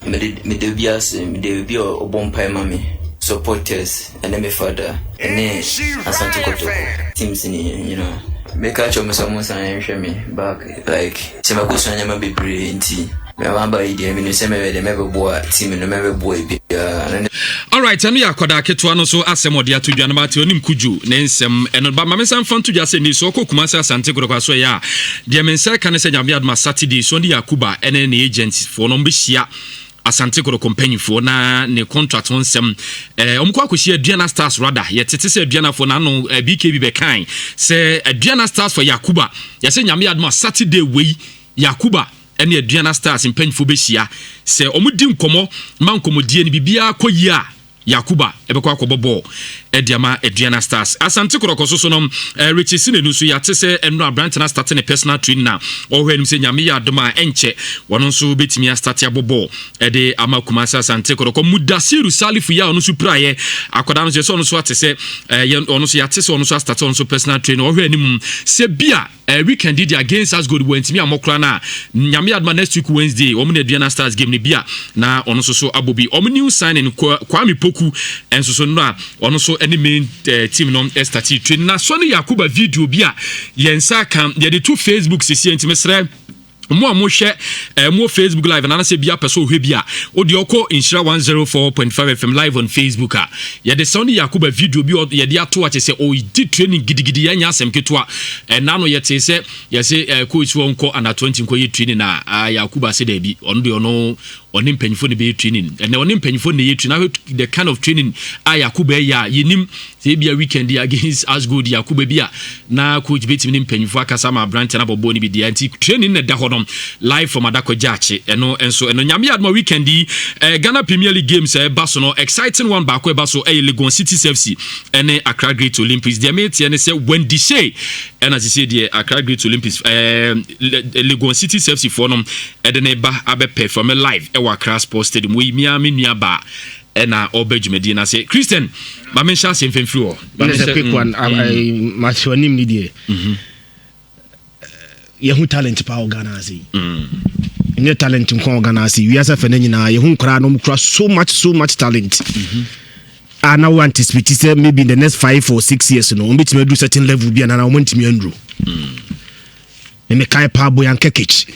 me de bias me de bi obompa mami supporters and me father and Asante Kotoko teams ni you know me catch me someone say me back like tema ko so nyama bebre nti me wamba ide me no se me we de me boa team no me boa bi. All right, eno ya Akoda ketewa no so asem ode atodwa no Matthew Anim kuju ne nsem eno ba mamesam fanto dwa se ni so kokuma se Asante Kotoko so ya de mensa kan se nyame adma Saturday so ndi Yakuba ene ne agent for no mbehia Asante Kotoko company for na ne contract on sem omko akohia Aduana Stars rather ye tete se Aduana for na no BKB be kan se Aduana Stars for Yakuba ye se nyame adma Saturday we Yakuba ene Aduana Stars mpanyfo behia se omudi nkomo mankomodie ni bibia koyia Yakuba ebekọ akobobo ediama Aduana Stars Asante Kotoko so no Richie Sinenu so yate se eno Abrantana start ne personal training na ohwenim se nyame ya adoma enche wono nso betimi start abobo ede amakuma Asante Kotoko Mudasiru Salifu ya ono so praye akoda no so ono so ate se ono so yate se ono so start ono so personal training ohwenim se bia weekend did against us good went me amokra na nyame adoma next week Wednesday omo na Aduana Stars game ne bia na ono so abobi omo new signing Kwame Poku enso so no ono so any main team no start training na so ne Yakuba video bia yensa kan ye de to Facebook sisi enti mesre mo hwɛ mo Facebook live na se bia person hwɛ bia odi okɔ Insira 104.5 FM live on Facebook a ye de sound Yakuba video bi ye de ato ache se o di training gidigidi ya nya asem ketwa na no ye te se ye se coach won ko under 20 ko ye training na Yakuba se da bi ono de ono oni mpanyifo ne be training and oni mpanyifo ne ye training the kind of training Yakuba ya yenim se bia weekend against as good Yakuba bia na coach betim ne mpanyifo akasa ma branch na bobo ni bi dia anti training na da hodom live from Adako Jachi eno nyame adma weekend Ghana Premier League games baso no exciting one back we baso Legon City FC ene Accra Great Olympics dia mate ene say Wendy Shea and as you say the Accra Great Olympics Legon City FC for no edene ba abe perform live e wa Accra Sports Stadium we miami nuaba ena obejumedi na say Christian ma mention say mfemfiri o but a quick one I must your name ni yehu talent pa organize nye talent nko organize we asa fene nyina yehu nkra no mkra so much talent and now anticipate say maybe in the next 5 or 6 years no umbetime do certain level bi na umbetime andro me kai pa boyan kekich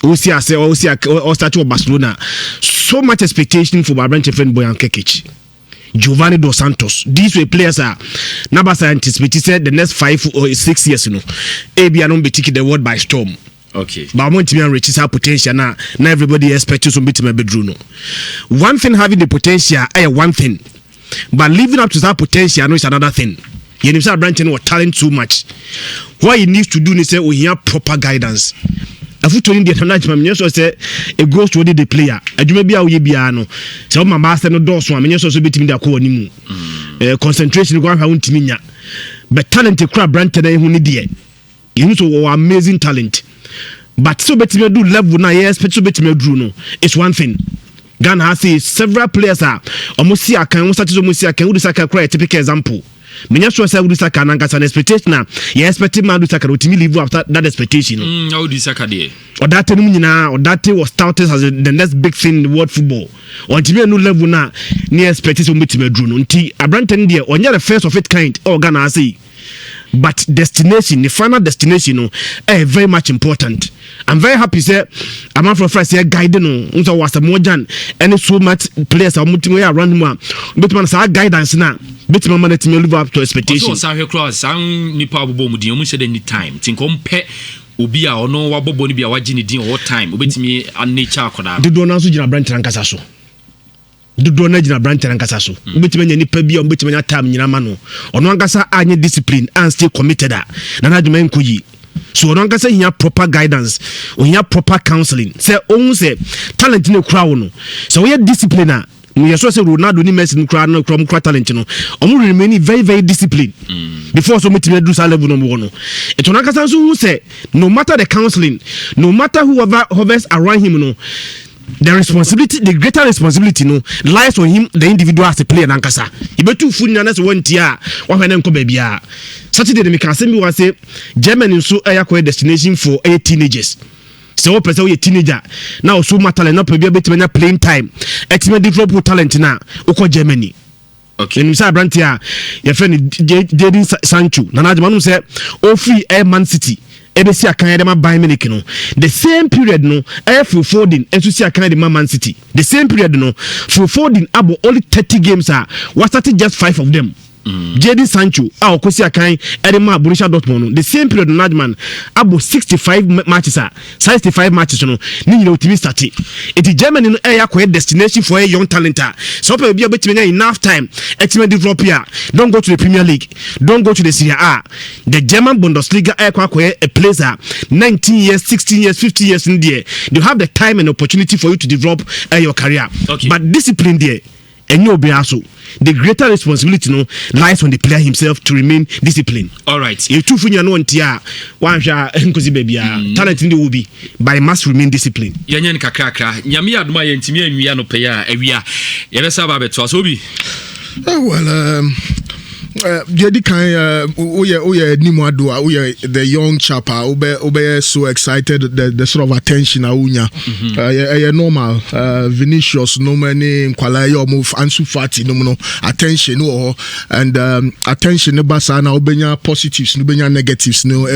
o start to Barcelona so much expectation for Branch friend boyan kekich Giovanni Dos Santos. These were players are number scientists said the next 5 or 6 years, AB don't be taking the world by storm. Okay. But I want to reach his potential now. Not everybody expects to beat my bedroom. One thing having the potential, one thing. But living up to that potential, I know it's another thing. You know, Branch was talent too much. What he needs to do is say we have proper guidance. Afu toni de tana chima menyo so say e goes to the player adwuma bia wo ye bia no say o mama master no doso menyo so betimi da ko onimu concentration go ha untimi nya but talent kura Branch na ehu ni de you so amazing talent but so betimi do level na yes so betimi do no it's one thing. Ghana has several players are almost see akan we start to almost see akan we saka kura typical example. Menya sure say Udisaka na nkasa expectation na you expect man Udisaka to live after that expectation. Udisaka there. Or that team nyina or that was touted as the next big thing in world football. Or team no level na near expectation betime dru no nti Abranten there onya the first of its kind or Ghana say. But destination, the final destination, very much important. I'm very happy say I'm from France here guiding no was a more than any so much players are moving around more. But man say guidance na bit man to live up to expectation. So say cross san nipa bobo mu din mu say any time tin compare obi a ono wa bobo ni bia wa gini din all time obetimi nature akoda. Dodo na so gina Branch rankasa so. Dodo na gina Branch rankasa so. Obetimi nya nipa bia obetimi nya time nyina ma no. Ono ankasa anya discipline and stay committed na na dwuma nkoyi. So on can say he have proper guidance or he have proper counseling. Say on say talent in the crowd. So we have discipline. We also say Ronaldo ni Messi in crowd no talent no. Omo remain very very disciplined. Before so much do sa level number 1. It on can say no matter the counseling, no matter whoever hovers around him no. The responsibility, the greater responsibility, lies on him, the individual as a player. Nankasa, he be too full. Nanas 1 year, 1 ko baby. Saturday, the mechanism was say Germany so a destination for 8 teenagers. So, person we teenager now so much talent, not be able to playing time. Etime develop talent na uko Germany. Okay. In Mr. Brantia, your friend Jadon Sancho. Nana Manu say, "Oh, free Man City." Ebesi akan de ma Bayern Munich no the same period no Phil Foden esusi akan de Man City the same period no Phil Foden abo only 30 games was started just 5 of them. Jadon Sancho okosi akan de ma Borussia Dortmund no the same period no man abo 65 matches 65 matches no ni nyina otimi start it Germany no yakwa destination for a young talent so people be betimi enough time etime develop here. Don't go to the Premier League, don't go to the Serie A. The German Bundesliga a place 19 years, 16 years, 15 years in there. They have the time and opportunity for you to develop your career. Okay. But discipline there, and you'll be also the greater responsibility lies on the player himself to remain disciplined. All right. You two funya no ntia one baby talent in the will be, but must remain disciplined. Yanyan kakrakra nyame aduma yentimi anwia no pe ya awia yebesa ba beto aso bi. Well, Jedi kan oye Nimwadua, oye the young chap, obe so excited the sort of attention aunya. Normal. Vinicius no many kwala yo move Ansu Fati no attention no and attention no basa na obenya positives no benya negatives no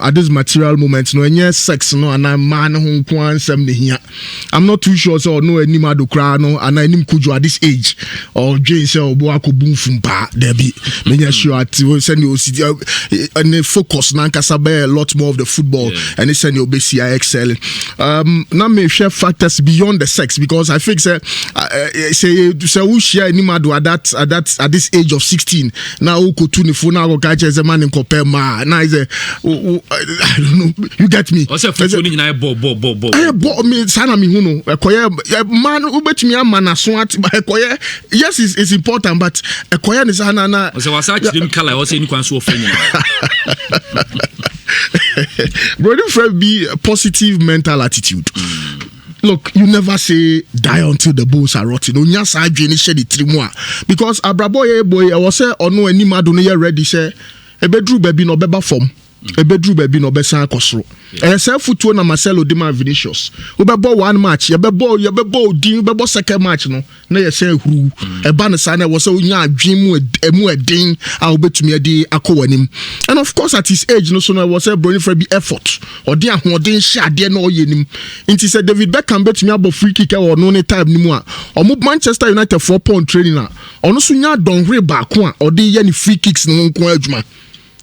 at this material moment no any sex no and man ho kwan sem ne hia. I'm not too sure so no Nimado kra no and I nim kujo at this age or Jane say obo akobun fumpa there be menya sure at send you and focus na nkasa be a lot more of the football and send you be excel. Now me share factors beyond the sex because I think say who share Nimado at this age of 16 now who could tune phone now go catch as a man in compare ma now is a I don't know you get me o say football ni na bo me sana me huno ekoye man ubetumi amana so at ekoye yes it's important but ekoye ni sana na o say wasa chim kala o say ni kwan so ofanya brother Fred be a positive mental attitude. Look, you never say die until the bones are rotten. Onya sa adwene she the trimua because abraboy boy I was say ono Nimado no ye ready say ebedru baby no beba form. Ebedru baby no besan akosoro. Self footwo na Marcelo Dima Vinicius. Obebo one match, yebebo din, obebo second match no. Na ye say huru. Eba ne sa na wo say onya adwin mu edin a obetumi ade akowanim. And of course at his age no so na wo say Brony Fred be effort. Odi ahoden hye ade na oyenim. Nti say David Beckham betumi abo free kick e wo no ne time ni mu a. Omo Manchester United 4-pound training a. Ono so nya donhwe ba ko a odi ye ni free kicks no nko adwuma.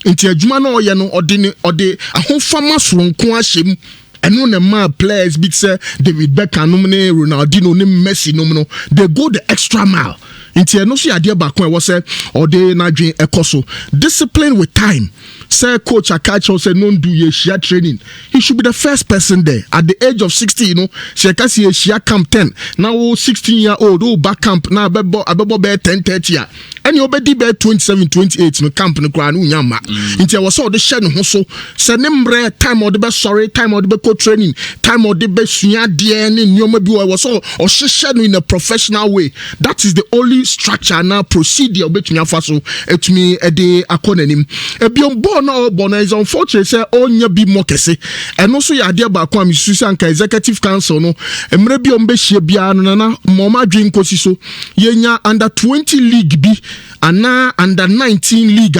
Inti adwuma na oye no ode ahofama soronko ahyem eno na ma players bit say David Beckham no ne Ronaldinho ne Messi no they go the extra mile. Inti eno so ade ba ko e wo say ode na dwen ekoso discipline with time. Say coach Akacho say no do ye share training. He should be the first person there at the age of 16, you know. She can see a share camp 10. Now 16-year-old oh back camp now abebo be 10-30. And you be 27-28 no camp no kwa no nyama. Inti was all the share no so say nemre time or the best sorry time or the co training time or the best suya de ne nyoma bi was all or share no in a professional way. That is the only structure now procedure between afaso etumi ede akonanim. Ebiombo na obo is unfortunate say onya bi mokese eno so ya ade ba kwa misusa nka executive council no emre bi ombe hie bia no na moma dwen kosi so yenya under 20 league bi ana under 19 league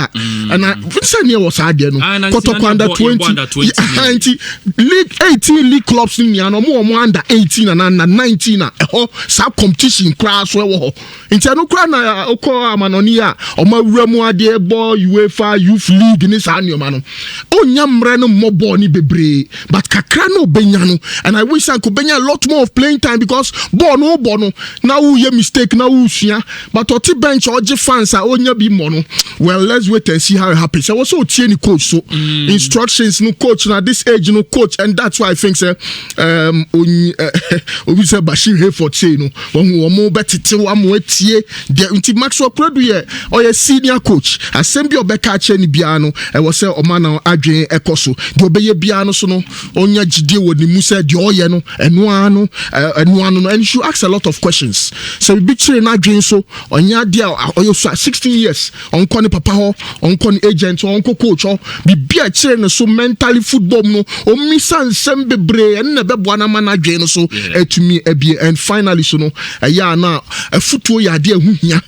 ana finsa ne was ade no kotoko under 20 league 18 league clubs ni ano mo under 18 and under 19 na ho sa competition kra so wo ho nti ano kra na okọ amanoni a o ma wura mu ade bo UEFA youth league ni sa anyoma no onya mre no mobo ni bebre but kakra no benya no and I wish I could benya a lot more of playing time because ball no now who ye mistake now who sua but oti bench oje fans a onya bi mo no well let's wait and see how it happens. I also tie ni coach so instructions no coach na this age no coach and that's why I think say obi say Bashir Hayford say no wo mo betete wo mo atie de nti Maxwell Predu ye or senior coach assembly obeka che ni bia no e wo say o man adwen ekoso de obeye bia no so no onya gide wo ni mu say de oye no eno ano and you should ask a lot of questions so be chere na adwen so onya dia oyo 16 years onko ni papa ho onko ni agent onko coach ho bi bia chere no so mentally football no o misa nsem bebre en na beboa na man adwen no so etumi ebie and finally so no ya na afutuo ya de ahuhia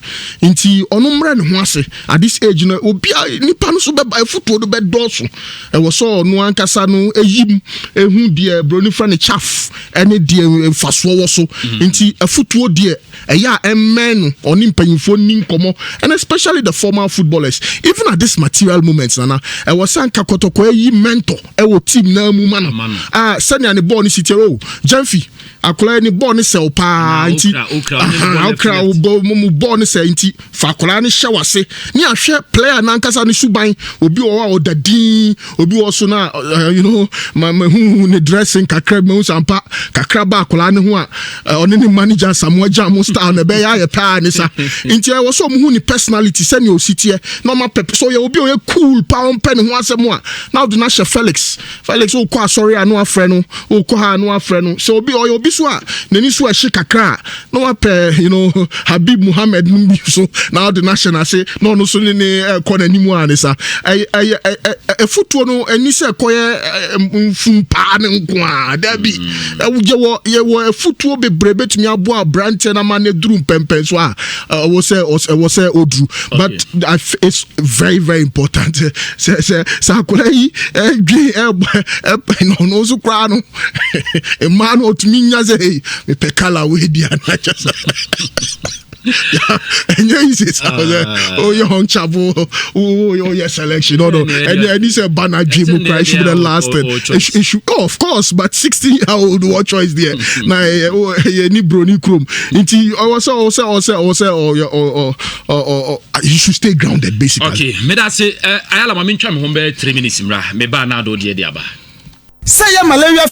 nti ono mre ne ho ase at this age no obi nipa no so beba afutuo do bedoso e wo so no ankasa no eyim ehu de Brony Fred chaff ene de faso wo so nti afutuo de ya emmen oni mpanyimfo ni nkomo and especially the former footballers even at this material moments na e wo sanka kotoko yi mentor e wo team na mu man senior ne ball ni sitero Jamfi akola ni ball ni sel pa nti okra mu ball ni sel nti fa akola ni shawase ni ahwe player na ankasa ni suban obi o dadin obi o so na you know my who ne dressing kakra me sampa kakra ba akola ni ho a oni ni manager Samuel Jam star na be ya pa ni sa nti e wo so mu ni personality se ni o sitie normal pep so ye obi o cool pa on pen ho asem a now do na she Felix o ko sorry anu afre no o ko ha anu afre no so obi o obi so a n'ani so a hye kakra na wapɛ Habib Muhammad no so na the national say no so ne kɔ n'anim a ne sa efutuo no ani sɛ kɔyɛ mfumpa ne nko a da bi yɛwɔ efutuo bebree betumi aboa branch na ma ne duru mpɛmpɛ so a was say odru but it's very very important say akola yi dwe no so kra no e man otumi nya say me pe kala we dia na just and you say oh your hon chabo oh your selection no and this a banner dream cry should be the last issue of course but 16-year-old what choice there na ni brony chrome inti also you should stay grounded basically. Okay me that say ayala ma me ntwa me ho be 3 minutes mra me ba na do de aba say malaria.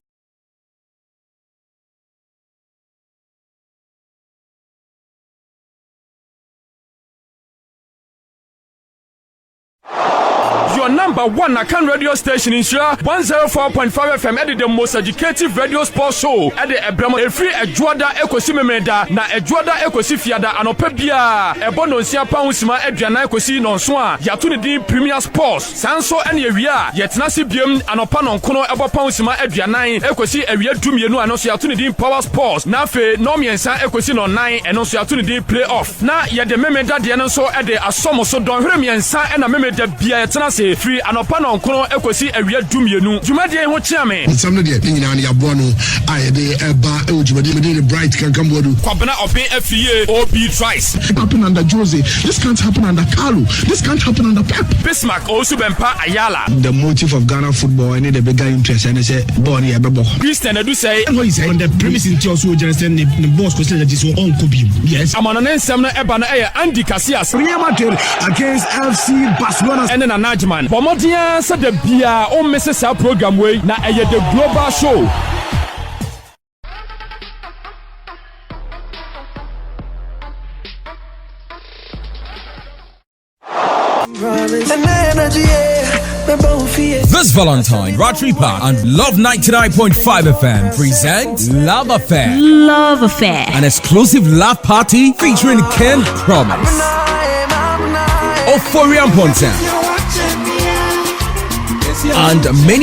Your number one Akan radio station in Shira 104.5 FM at the most educative radio sports show at the Abraham Efri Ejuada Ekosi Memeda na Ejuada Ekosi Fiada anopebia ebono nsia pausima aduana ekosi nonso yatuni din Premier Sports sanso ene ewia yetenase biem anopa nonkono ebo pausima aduanan ekosi ewia dumienu anoso yatuni din Power Sports na fe nomiensa ekosi no 9 enoso yatuni din Playoff na yede Memeda de nso ede asomoso don hwemiensa ena Memeda bia yetenase free anopa nonkono ekosi ewia dumienu dwumade ho chiame samno de nyina na yabo no ayede eba ejumade me the bright can come bodu kwabena oben afie OB twice happen under Jose this can't happen under Carlo this can't happen under Pep Bismarck also bempa Ayala the motive of Ghana football and the bigger interest and say born here bebo Christian Edu say what is on the premise in also just the boss question that is on Kobe yes amana nsem na eba na Andy Casillas Real Madrid against FC Barcelona and na Najman Pomodia said the bia o misses our program way na the global show. This Valentine, Rotary Park and Love 99.5 FM present Love Affair. Love Affair. An exclusive love party featuring Ken Promise, Euphoria Ponton, and many